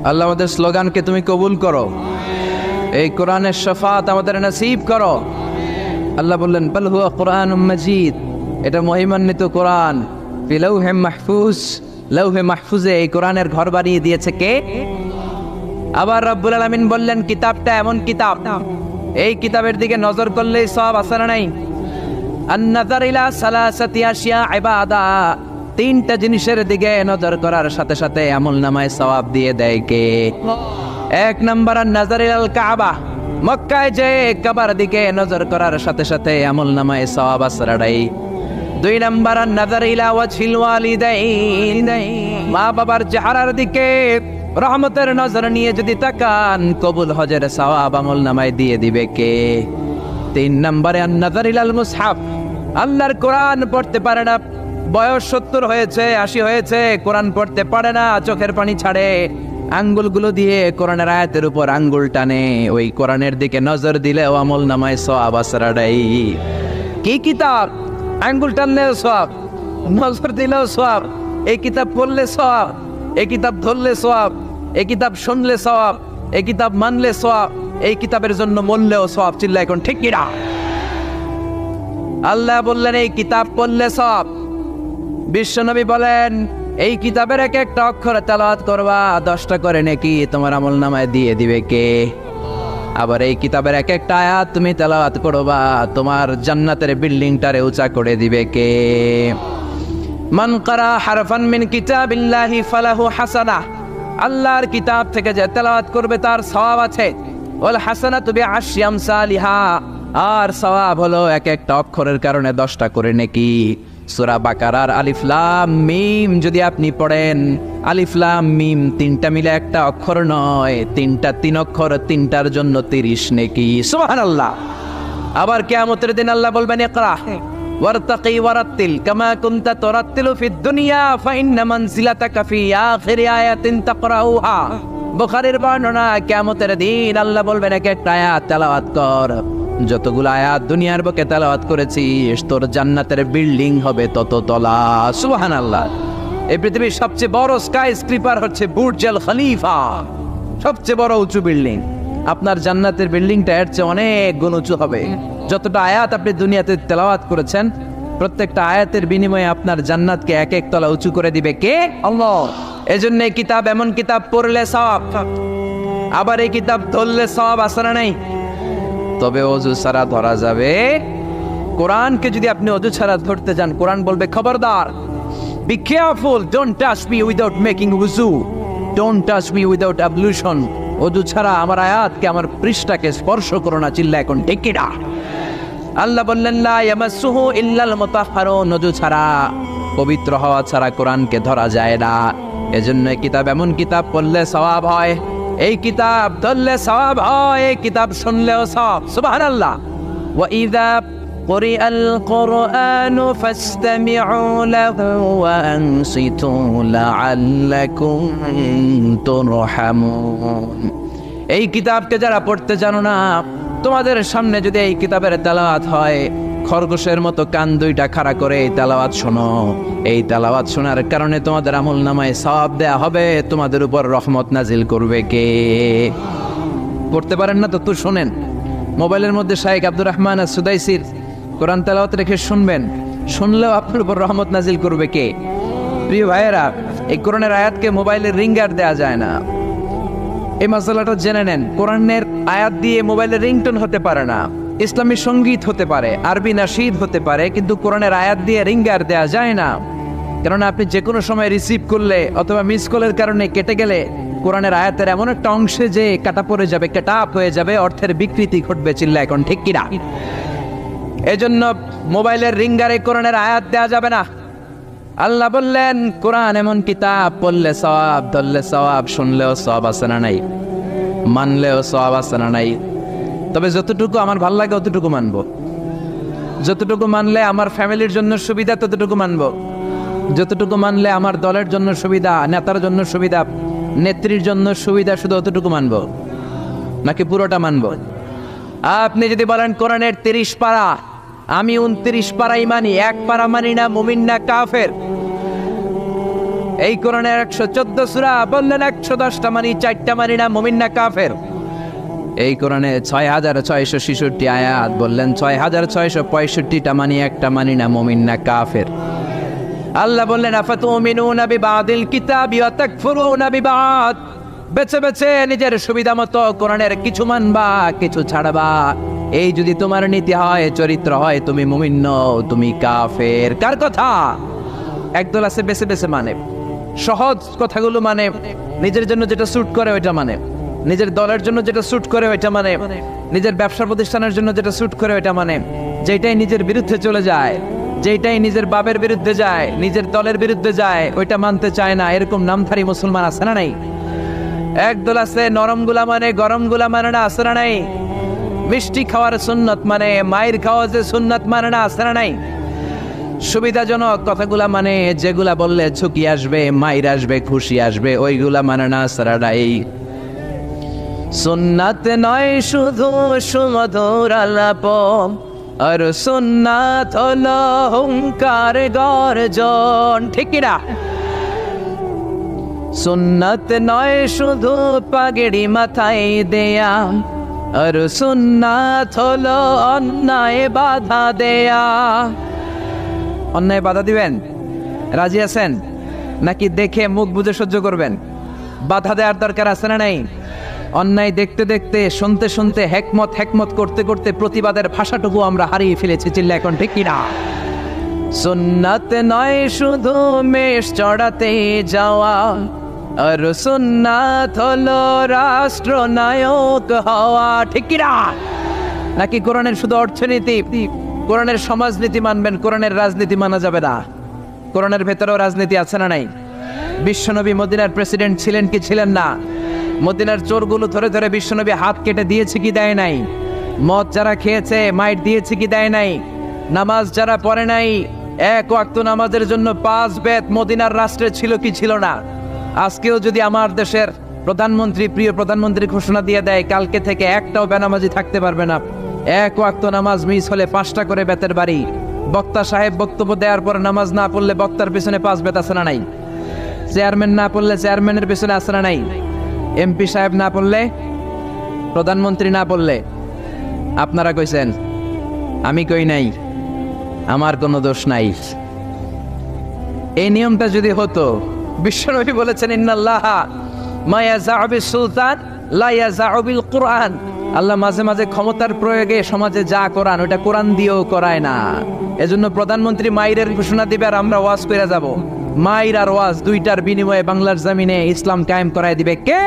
S1: আল্লাহ আমাদের স্লোগানকে তুমি কবুল করো, এই কোরআনের শাফাত আমাদের নসিব করো। আল্লাহ বললেন বাল হুয়া কোরআনুম মাজিদ, এটা মহিমান্বিত কোরআন, ফি লাউহে মাহফুজ, লাউহে মাহফুজে এই কোরআনের ঘর বানিয়ে দিয়েছে কে? আবার রব্বুল আলামিন বললেন কিতাবটা এমন কিতাব, এই কিতাবের দিকে নজর করলেই সওয়াব আছে না নাই? আন-নাযার ইলা সালাসাতি আশিয়া ইবাদা, তিনটা জিনিসের দিকে নজর করার সাথে সাথে আমলনামায় সওয়াব দিয়ে দেয় কে? এক নাম্বার আন-নাযার ইলাল কাবা, মক্কায় যে কাবার দিকে নজর করার সাথে সাথে আমলনামায় সওয়াব আসরাড়াই। দুই নাম্বার আন-নাযার ইলা ওয়াজহিল ওয়ালিদাইন, মা বাবার চেহারার দিকে রহমতের নজর নিয়ে যদি তাকান, কবুল হজের সওয়াব আমলনামায় দিয়ে দিবে কে? তিন নম্বরে আন-নাযার ইলাল মুসহাফ, আল্লাহর কোরআন পড়তে পারে না, বয়স 70 হয়েছে 80 হয়েছে, কোরআন পড়তে পারে না, চোখের পানি ছাড়ে, আঙ্গুলগুলো দিয়ে কোরআনের আয়াতের উপর আঙ্গুল টানে, ওই কোরআনের দিকে নজর দিলেও আমলনামায় সওয়াব আসরাড়াই। কি কিতাব? আঙ্গুল টানলেও সওয়াব, নজর দিলেও সওয়াব, এই কিতাব পড়লে সওয়াব, এই কিতাব ধরলে সওয়াব, এই কিতাব শুনলে সওয়াব, এই কিতাব মানলে সওয়াব, এই কিতাবের জন্য মরলেও সওয়াব। চিল্লা এখন ঠিক কিনা? আল্লাহ বললেন এই কিতাব পড়লে সওয়াব। বিশ্বনবী বলেন এই কিতাবের এক একটা অক্ষর তেলাওয়াত করবা 10টা করে নেকি তোমার আমলনামায় দিয়ে দিবে কে? আবার এই কিতাবের এক একটা আয়াত তুমি তেলাওয়াত করবা, তোমার জান্নাতের বিল্ডিংটারে উঁচা করে দিবে কে? মান কারা হারফান মিন কিতাবিল্লাহি ফালাহু হাসানাহ, আল্লাহর কিতাব থেকে যে তেলাওয়াত করবে তার সওয়াব আছে। ওয়াল হাসানাতু বিআশরি আমসালিহা, আর সওয়াব হলো এক একটা অক্ষরের কারণে 10টা করে নেকি। সূরা বাকারার আলিফ লাম মিম যদি আপনি পড়েন, আলিফ লাম মিম তিনটা মিলে একটা অক্ষর নয়, তিনটা 3 অক্ষর, তিনটার জন্য 30 নেকি। সুবহানাল্লাহ। আবার কিয়ামতের দিন আল্লাহ বলবেন ইকরা ওয়ারতাকি ওয়ারাত্তিল কামা কুনতা তুরাত্তিলু ফিদ দুনিয়া ফাইন্না মানজিলাতাকা ফি আখিরি আয়াতিন তাকরাউহা। বুখারীর বর্ণনা, কিয়ামতের দিন আল্লাহ বলবেন এক একটা আয়াত তেলাওয়াত কর, যতগুলো আয়াত দুনিয়ার বুকে তেলাওয়াত করেছিস তোর জান্নাতের বিল্ডিং হবে তত তলা। সুবহানাল্লাহ। এই পৃথিবীর সবচেয়ে বড় স্কাই স্ক্রিপার হচ্ছে বুর্জ আল খলিফা, সবচেয়ে বড় উঁচু বিল্ডিং। আপনার জান্নাতের বিল্ডিংটা এর চেয়ে অনেক গুণ উঁচু হবে। যতটা আয়াত আপনি দুনিয়াতে তেলাওয়াত করেছেন, প্রত্যেকটা আয়াতের বিনিময়ে আপনার জান্নাতকে এক এক তলা উঁচু করে দিবে কে? আল্লাহ। এজন্য এই কিতাব এমন কিতাব পড়লে সওয়াব, আবার এই কিতাব ধরলে সওয়াব আছে না নাই? তবে ওযু ছাড়া ধরা যাবে কোরআনকে যদি আপনি অজু ছাড়া ধরতে যান, কোরআন বলবে খবরদার, be careful, don't touch me without making ওযু, ডোন্ট টাচ মি উইদাউট অ্যাবলুশন। অজু ছাড়া আমার আয়াতকে, আমার পৃষ্ঠাকে স্পর্শ করো না। চিল্লা এখন ঠিক কিনা? আল্লাহ বললেন লা ইয়ামাসসুহু ইল্লাল মুতাহহারুন, অজু ছাড়া, পবিত্র হওয়া ছাড়া কোরআনকে ধরা যায় না। এজন্য এই কিতাব এমন কিতাব, পড়লে সওয়াব হয়, এই কিতাব ধরলে সওয়াব হয়, এই কিতাব শুনলেও সওয়াব। সুবহানাল্লাহ। ওয়া ইযা কুরিআল কুরআনু ফাসতামিউ লাহু ওয়া আনসিতু লাআল্লাকুম তুরহামুন। এই কিতাবকে যারা পড়তে জানো না, তোমাদের সামনে যদি এই কিতাবের তেলাওয়াত হয়, খরগোশের মতো কান দুইটা খাড়া করে এই তেলাওয়াত শোনো। এই তেলাওয়াত শোনার কারণে তোমাদের আমলনামায় সওয়াব দেয়া হবে, তোমাদের উপর রহমত নাজিল করবে কে? পড়তে পারেন না তো শোনেন। মোবাইলের মধ্যে শাইখ আব্দুর রহমান আস-সুদাইসির কোরআন তেলাওয়াত রেখে শুনবেন, শুনলেও আপনার উপর রহমত নাজিল করবে কে? প্রিয় ভাইয়েরা, এই কোরআনের আয়াতকে মোবাইলের রিঙ্গার দেয়া যায় না। এই মাসালাটা জেনে নেন। কোরআনের আয়াত দিয়ে মোবাইলের রিংটোন হতে পারে না। ইসলামী সঙ্গীত হতে পারে, আরবি নাশিদ হতে পারে, কিন্তু কোরআনের আয়াত দিয়ে রিঙ্গার দেয়া যায় না। কারণ আপনি যে কোনো সময় রিসিভ করলে অথবা মিস কলের কারণে কেটে গেলে কোরআনের আয়াতের এমন একটা অংশে যে কাটা পড়ে যাবে, কাটা আপ হয়ে যাবে, অর্থের বিকৃতি ঘটবে। চিল্লা এখন ঠিক কিনা? এজন্য মোবাইলের রিঙ্গারে কোরআনের আয়াত দেয়া যাবে না। আল্লাহ বললেন কোরআন এমন কিতাব, পড়লে সওয়াব, ধরলে সওয়াব, শুনলেও সওয়াব আছে না নাই? মানলেও সওয়াব আছে না নাই? তবে যতটুকু আমার ভাল লাগে অতটুকু মানবো। যতটুকু মানলে আমার ফ্যামিলির জন্য সুবিধা ততটুকু মানবো। যতটুকু মানলে আমার দলের জন্য সুবিধা, নেতার জন্য সুবিধা, নেত্রীর জন্য সুবিধা, শুধু অতটুকু মানবো, নাকি পুরোটা মানবো? আপনি যদি বলেন কোরআনের 30 পারা, আমি 29 পারাই মানি, 1 পারা মানি না, মুমিন না কাফের। এই কোরআনের 114 সূরা, বললেন 110টা মানি, 4টা মানি না, মুমিন না কাফের। এই কোরআনে 6666 আয়াত, বললেন 6665টা মানি, একটা মানি না, মুমিন না কাফের। আল্লাহ বললেন আফাতুমিনুনা বিবাদিল কিতাবি ওয়া তাকফুরুনা বিবাদ, বেছে বেছে নিজের সুবিধা মতো কোরআনের কিছু মানবা, কিছু ছাড়বা। এই যদি তোমার নীতি হয়, চরিত্র হয়, তুমি মুমিন নও, তুমি কাফের। কার কথা? একদল আছে বেছে বেছে মানে, সহজ কথাগুলো মানে, নিজের জন্য যেটা স্যুট করে ওইটা মানে, নিজের দলের জন্য যেটা স্যুট করে ওইটা মানে, নিজের ব্যবসা প্রতিষ্ঠানের জন্য যেটা স্যুট করে ওইটা মানে। যেটাই নিজের বিরুদ্ধে চলে যায়, যেটাই নিজের বাপের বিরুদ্ধে যায়, নিজের দলের বিরুদ্ধে যায়, ওইটা মানতে চায় না। এরকম নামধারী মুসলমান আছে না নাই? একদল আছে নরম গুলা মানে, গরম গুলা মানে না, আছে না নাই? মিষ্টি খাওয়ার সুন্নত মানে, মায়ের খাওয়া যে সুন্নত মানে না, আছে না নাই? সুবিধাজনক কথাগুলা মানে, যেগুলা বললে ঝুঁকি আসবে, মায়ের আসবে, খুশি আসবে, ওইগুলা মানে না, আছে না নাই? সুন্নাত নয় শুধু সুমধুর আলাপ, আর সুন্নাত হলো হুঙ্কার গর্জন। ঠিক না? সুন্নাত নয় শুধু পাগড়ি মাথায় দেয়া, আর সুন্নাত হলো অন্যায় বাধা দেয়া। অন্যায় বাধা দিবেন? রাজি আছেন নাকি দেখে মুখ বুজে সহ্য করবেন? বাধা দেওয়ার দরকার আছে না নাই? অন্যায় দেখতে দেখতে, শুনতে শুনতে, হেকমত করতে করতে প্রতিবাদের ভাষাটুকু আমরা হারিয়ে ফেলেছি। চিল্লা এখন ঠিক কিনা? সুন্নাত নয় শুধু মেষ চড়াতে যাওয়া, আর সুন্নাত হলো রাষ্ট্রনায়ক হওয়া। ঠিক কিনা? নাকি কোরআনের শুধু অর্থনীতি, কোরআনের সমাজনীতি মানবেন, কোরআনের রাজনীতি মানা যাবে না? কোরআনের ভেতরেও রাজনীতি আছে না নাই? বিশ্বনবী মদিনার প্রেসিডেন্ট ছিলেন কি ছিলেন না? মদিনার চোরগুলো ধরে ধরে বিশ্বনবী হাত কেটে দিয়েছে কি দেয় নাই? মদ যারা খেয়েছে মাইট দিয়েছে কি দেয় নাই? নামাজ যারা পড়ে নাই, 1 ওয়াক্ত নামাজের জন্য 5 বেত মদিনার রাষ্ট্রে ছিল কি ছিল না? আজকেও যদি আমার দেশের প্রধানমন্ত্রী, প্রিয় প্রধানমন্ত্রী ঘোষণা দিয়ে দেয় কালকে থেকে একটাও বেনামাজি থাকতে পারবে না, 1 ওয়াক্ত নামাজ মিস হলে 5টা করে বেতের বাড়ি। বক্তা সাহেব বক্তব্য দেওয়ার পর নামাজ না পড়লে বক্তার পেছনে 5 বেত আছে না নাই? চেয়ারম্যান না পড়লে চেয়ারম্যানের পেছনে আছে না নাই? এমপি সাহেব না পড়লে, প্রধানমন্ত্রী না পড়লে। আপনারা কইছেন, আমি কই নাই, আমার কোনো দোষ নাই। এই নিয়মটা যদি হতো, বিশ্বনবী বলেছেন ইন্নাল্লাহা মা ইয়াযাউ বিস সুলতান লা ইয়াযাউ বিল কুরআন, আল্লাহ মাঝে মাঝে ক্ষমতার প্রয়োগে সমাজে যা করান ওটা কোরআন দিয়েও করায় না। এজন্য প্রধানমন্ত্রী মাইরের ঘোষণা দিবে আর আমরা ওয়াজ করে যাব। মাইর আর ওয়াজ দুইটার বিনিময়ে বাংলার জমিনে ইসলাম কায়েম করায় দিবে কে?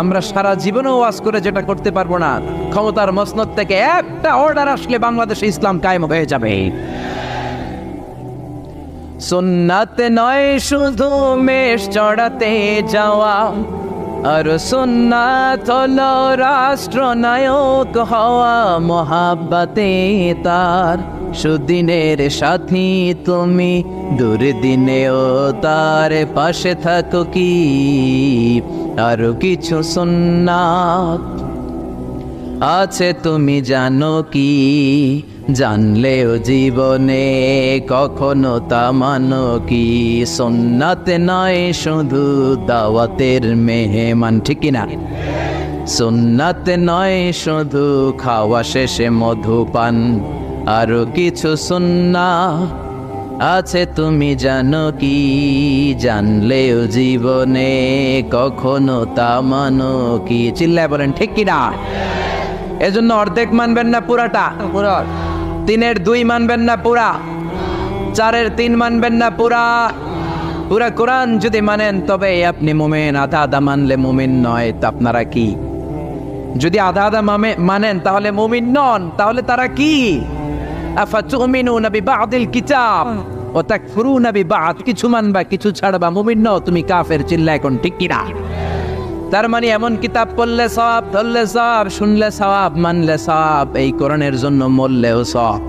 S1: আমরা সারা জীবনেও ওয়াজ করে যেটা করতে পারবো না, ক্ষমতার মসনদ থেকে একটা অর্ডার আসলে বাংলাদেশে ইসলাম কায়েম হয়ে যাবে। সুন্নাত নয় শুধু মেষ চড়াতে যাওয়া, আর সুন্নাত হলো রাষ্ট্রনায়ক হওয়া। মহাব্বতে তার সুদিনের সাথী তুমি, দুর্দিনেও তার পাশে থাকো কি। আরো কিছু সুন্নাত আছে তুমি জানো কি, জানলেও জীবনে কখনো তা মানো কি। সুন্নাত নয় শুধু দাওয়াতের মেহমান, ঠিক কিনা? সুন্নাত নয় শুধু খাওয়া শেষে মধুপান, আরো কিছু সুন্নাত আছে তুমি জানো কি, জানলেও জীবনে কখনো তা মানো কি। চিল্লায় বলেন ঠিক কিনা? এজন্য অর্ধেক মানবেন না পুরাটা, পুরা 3/2 মানবেন না পুরা, 4/3 মানবেন না পুরা। পুরা কোরআন যদি মানেন তবে আপনি মুমিন, আধা আধা মানলে মুমিন নয়। তা আপনারা কি? যদি আধা আধা মানেন তাহলে মুমিন নন, তাহলে তারা কি? আফাতুমিনুনা বিবাদিল কিতাব ওয়া তাকফুরুনা বিবাদ, কিছু মানবা কিছু ছাড়বা, মুমিন নও তুমি কাফের। চিল্লায় কোন ঠিক কিনা? তার মানে এমন কিতাব পড়লে সওয়াব, ধরলে সওয়াব, শুনলে সওয়াব, মানলে সওয়াব। এই কোরআনের জন্য মরলেও সওয়াব,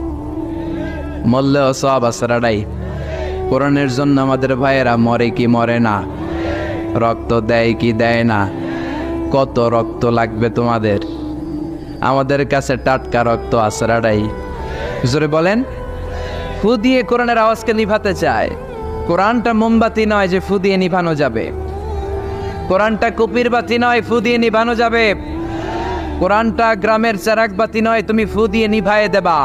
S1: মরলেও সওয়াব আসরাডাই। কোরআনের জন্য আমাদের ভাইয়েরা মরে কি মরে না, রক্ত দেয় কি দেয় না। কত রক্ত লাগবে তোমাদের? আমাদের কাছে টাটকা রক্ত আসরাডাই। জোরে বলেন। ফু দিয়ে কোরআনের আওয়াজকে নিভাতে চায়। কোরআনটা মোমবাতি নয় যে ফু দিয়ে নিভানো যাবে। কোরআনটা কুপির বাতি নয় ফু দিয়ে নিভানো যাবে। কোরআনটা গ্রামের চারাক বাতি নয় তুমি ফু দিয়ে নিভায়ে দেবা।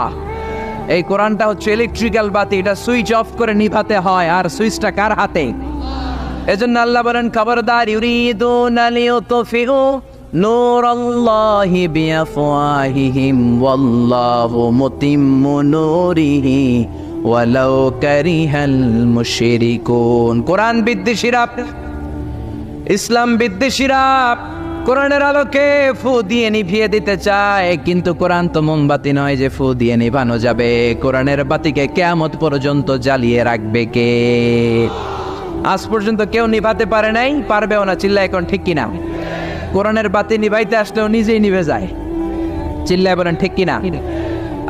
S1: এই কোরআনটা হচ্ছে ইলেকট্রিক্যাল বাতি, এটা সুইচ অফ করে নিভাতে হয়। আর সুইচটা কার হাতে? এজন্য আল্লাহ বলেন খবরদার, ইউরিদুনা লিইউতফিউ নূরাল্লাহি বিআফওয়াহিহিম ওয়াল্লাহু মুতিম্মু নূরিহি ওয়ালাউ কারিহাল মুশরিকুন। কোরআন বিদ্বেষীরা, ইসলাম বিদ্বেষীরা কোরআনের আলোকে ফু দিয়ে নিভিয়ে দিতে চায়, কিন্তু কোরআন তো মোমবাতি নয় যে ফু দিয়ে নিভানো যাবে। কোরআনের বাতিকে কিয়ামত পর্যন্ত জ্বালিয়ে রাখবে কে? আজ পর্যন্ত কেউ নিভাতে পারে নাই, পারবেও না। চিল্লায় এখন ঠিক কিনা? কোরআনের বাতি নিভাইতে আসলেও নিজেই নিভে যায়। চিল্লায় বলেন ঠিক কিনা?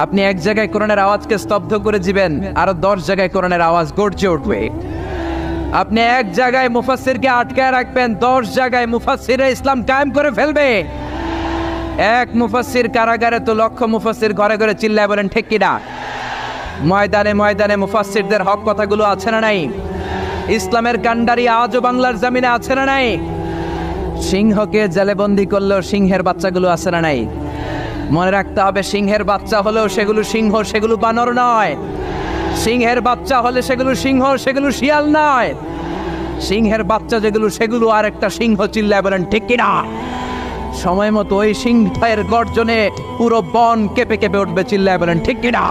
S1: আপনি এক জায়গায় কোরআনের আওয়াজকে স্তব্ধ করে দিবেন, আরো 10 জায়গায় কোরআনের আওয়াজ গর্জে উঠবে। আপনি এক জায়গায় মুফাসসিরকে আটকায় রাখবেন, 10 জায়গায় মুফাসসিরে ইসলাম কায়েম করে ফেলবে। এক মুফাসসির কারাগারে তো লক্ষ মুফাসসির ঘরে ঘরে। চিল্লায় বলেন ঠিক কিনা? ময়দানে ময়দানে মুফাসসিরদের হক কথাগুলো আছে না নাই? ইসলামের কান্ডারি আজও বাংলার জমিনে আছে না নাই? সিংহকে জেলেবন্দি করলেও সিংহের বাচ্চাগুলো আছে না নাই? মনে রাখতে হবে, সিংহের বাচ্চা হলেও সেগুলো সিংহ, সেগুলো বানর নয়। সিংহের বাচ্চা হলে সেগুলো সিংহ, সেগুলো শিয়াল নয়। সিংহের বাচ্চা যেগুলো সেগুলো আর একটা সিংহ। চিল্লায় বলেন ঠিক কিনা? সময় মতো ওই সিংহের গর্জনে পুরো বন কেঁপে কেঁপে উঠবে। চিল্লায় বলেন ঠিক কিনা?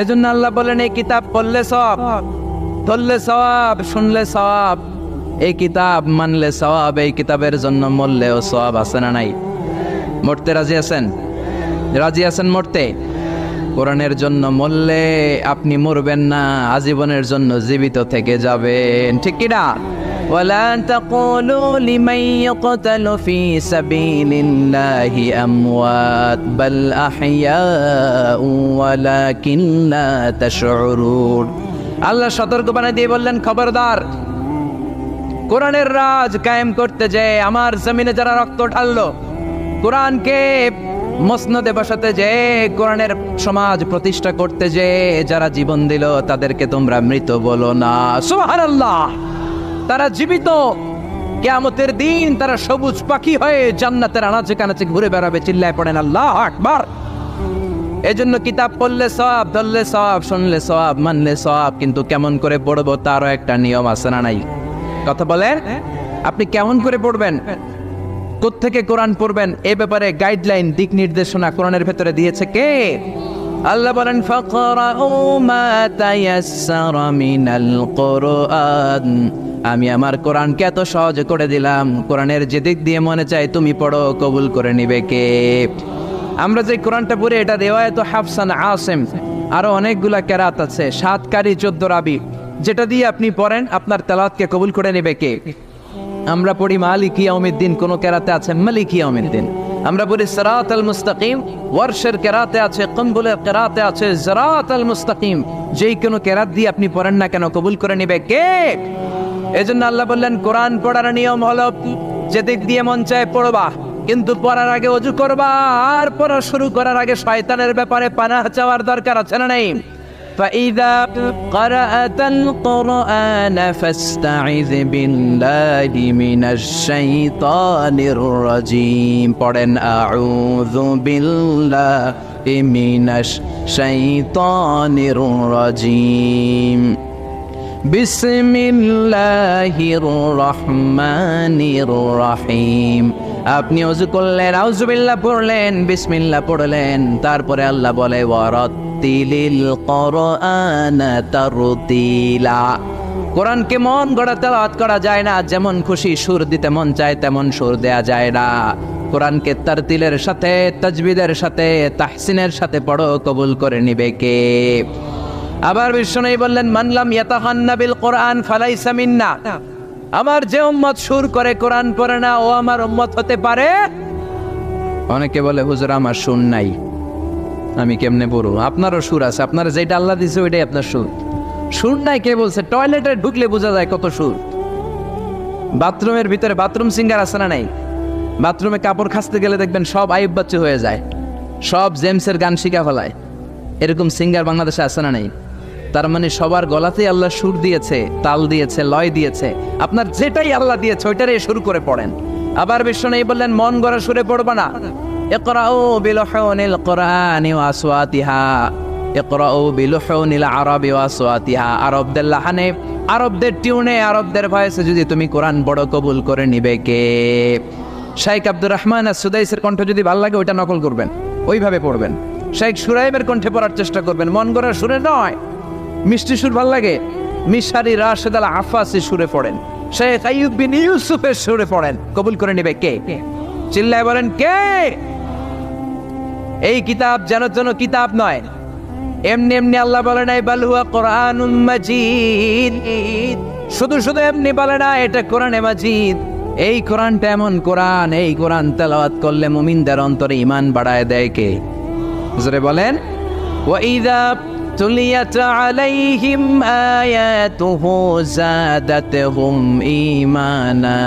S1: এজন্য আল্লাহ বলেন এই কিতাব পড়লে সওয়াব, ধরলে সওয়াব, শুনলে সওয়াব, এই কিতাব মানলে সওয়াব। এই কিতাবের জন্য মরলেও সওয়াব আছে না নাই? মরতে রাজি আছেন? রাজি আছেন মরতে? কোরআনের জন্য মরলে আপনি মরবেন না, আজীবনের জন্য জীবিত থেকে যাবেন। ঠিক কিনা? ওয়ালা তাকুলু লিমান ইয়াকতালু ফি সাবিলিল্লাহি আমওয়াত বাল আহইয়াউ ওয়ালাকিন লা তাশউরুন। আল্লাহ সতর্কবাণী দিয়ে বললেন খবরদার, কোরআনের রাজ কায়েম করতে যে আমার জমিনে যারা রক্ত ঢাললো, কোরআনকে মসনদে বসাতে যে, কোরআনের সমাজ প্রতিষ্ঠা করতে যে যারা জীবন দিল তাদেরকে তোমরা মৃত বলো না। সুবহানাল্লাহ। তারা জীবিত। কিয়ামতের দিন তারা সবুজ পাখি হয়ে জান্নাতের আনাচে কানাচে ঘুরে বেড়াবে। চিল্লায় পড়েন আল্লাহু আকবার। এজন্য কিতাব পড়লে সওয়াব, ধরলে সওয়াব, শুনলে সওয়াব, মানলে সওয়াব। কিন্তু কেমন করে পড়বো তারও একটা নিয়ম আছে না নাই? কথা বলেন, আপনি কেমন করে পড়বেন? কোত্থেকে কোরআন পড়বেন এ ব্যাপারে গাইডলাইন, দিক নির্দেশনা কোরআনের ভেতরে দিয়েছে কে? আল্লাহ বলেন ফাকরাউ মা তায়াসসারা মিনাল কুরআন। আমি আমার কোরআনকে এত সহজ করে দিলাম, কোরআনের যে দিক দিয়ে মনে চায় তুমি পড়ো, কবুল করে নিবে কে? আমরা যে কোরআনটা পড়ি এটা রিওয়ায়াত হাফসান আসিম, আরো অনেকগুলা কেরাত আছে, 7 কারি 14 রাবি, যেটা দিয়ে আপনি পড়েন আপনার তেলাওয়াতকে কবুল করে নেবে কে? আমরা পড়ি মালিকি ইয়াউমিদ্দিন, কোন কেরাতে আছে মালিকি ইয়াউমিদ্দিন। আমরা পড়ি সিরাতাল মুস্তাকিম, ওয়ারশের কেরাতে আছে, কম্বুলের কেরাতে আছে সিরাতাল মুস্তাকিম। যেই কোনো কেরাত দিয়ে আপনি পড়েন না কেন কবুল করে নেবে কে? এজন্য আল্লাহ বললেন কোরআন পড়ার নিয়ম হলো যে দিক দিয়ে মন চায় পড়বা, কিন্তু পড়ার আগে ওযু করবা, আর পড়া শুরু করার আগে শয়তানের ব্যাপারে পানাহ চাওয়ার দরকার আছে না নাই? فإذا قرأت القرآن فاستعذ بالله من الشيطان الرجيم পড়েন আউযু বিল্লাহি মিনাশ শাইতানির রাজিম বিসমিল্লাহির রহমানির রহিম। আপনি ওযু করলেন, আউযুবিল্লাহ পড়লেন, বিসমিল্লাহ পড়লেন, তারপরে আল্লাহ বলে ওয়ারাত্তিলিল কুরআনা তারতিলা। কোরআনকে মন গড়া তেলাওয়াত করা যায় না, যেমন খুশি সুর দিতে মন চায় তেমন সুর দেয়া যায় না। কোরআনকে তারতিলের সাথে, তাজবিদের সাথে, তাহসিনের সাথে পড়ো, কবুল করে নিবে কে? আবার বিষ্ণু বললেন মানলাম ইয়াতাহান্না বিল কোরআন ফালাইসা মিন্না। আমার যে উম্মত সুর করে কোরআন পড়ে না ও আমার উম্মত হতে পারে। অনেকে বলে হুজুর আমার সুর নাই, আমি কেমনে পড়ব? আপনারও সুর আছে, আপনার যেটা আল্লাহ দিয়েছে ওইটাই আপনার সুর। সুর নাই কে বলছে? টয়লেটে ঢুকলে বোঝা যায় কত সুর। বাথরুমের ভিতরে বাথরুম সিঙ্গার আছে না নাই? বাথরুমে কাপড় খাসতে গেলে দেখবেন সব আইব বাচ্চা হয়ে যায়, সব জেমসের গান শিখা ফেলায়। এরকম সিঙ্গার বাংলাদেশে আছে না নাই? তার মানে সবার গলাতেই আল্লাহ সুর দিয়েছে, তাল দিয়েছে, লয় দিয়েছে। আপনার যেটাই আল্লাহ দিয়েছে ওইটারে শুরু করে পড়েন। আবার বিষ্ণু বললেন মন গড়া সুরে পড়বা না। ইকরাউ বিলুহুনিল কুরআনি ওয়া আসওয়াতিহা, ইকরাউ বিলুহুনিল আরাবি ওয়া আসওয়াতিহা। আরবদের লাহানে, আরবদের টিউনে, আরবদের ভয়েসে যদি তুমি কোরআন পড়ো, কবুল করে নিবে কে? শাইখ আব্দুর রহমান as-সুদাইসের কণ্ঠ যদি ভালো লাগে ওইটা নকল করবেন, ওইভাবে পড়বেন। শাইখ সুরাইবের কণ্ঠে পড়ার চেষ্টা করবেন, মন গড়া সুরে নয়। মিষ্টি সুর ভাল লাগে, মিশারি রাশেদ আল আফাসি সুরে পড়েন, শেখ আইয়ুব বিন ইউসুফের সুরে পড়েন, কবুল করে নেবে কে? চিল্লায় বলেন কে? এই কিতাব যেন কিতাব নয়, এমনি এমনি আল্লাহ বলে নাই বাল হুয়া কোরআনুম মাজিদ। শুধু শুধু এমনি বলে না এটা কোরআনে মাজিদ। এই কোরআনটা এমন কোরআন, এই কোরআন তেলাওয়াত করলে মুমিনদের অন্তরে ঈমান বাড়ায় দেয় কে? জোরে বলেন। ওয়াইদা তুলিয়াত আলাইহিম আয়াতুহু যাদাতহুম ঈমানা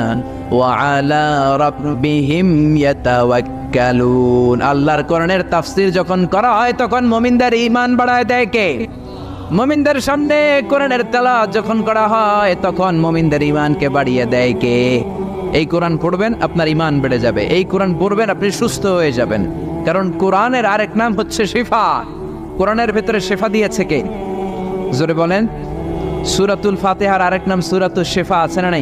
S1: ওয়া আলা রাব্বিহিম ইয়াতাওয়াক্কালুন। আল্লাহর কোরআনের তাফসীর যখন করা হয় তখন মুমিনদের ঈমান বাড়ায় দেয় কে? মুমিনদের সামনে কোরআনের তেলাওয়াত যখন করা হয় তখন মুমিনদের ঈমানকে বাড়িয়ে দেয় কে? এই কোরআন পড়বেন আপনার ঈমান বেড়ে যাবে, এই কোরআন পড়বেন আপনি সুস্থ হয়ে যাবেন। কারণ কোরআনের আরেক নাম হচ্ছে শিফা। কোরআনের ভেতরে শিফা দিয়েছে কে? জোরে বলেন। সূরাতুল ফাতিহার আরেক নাম সূরাতুশ শিফা, আছে না নাই?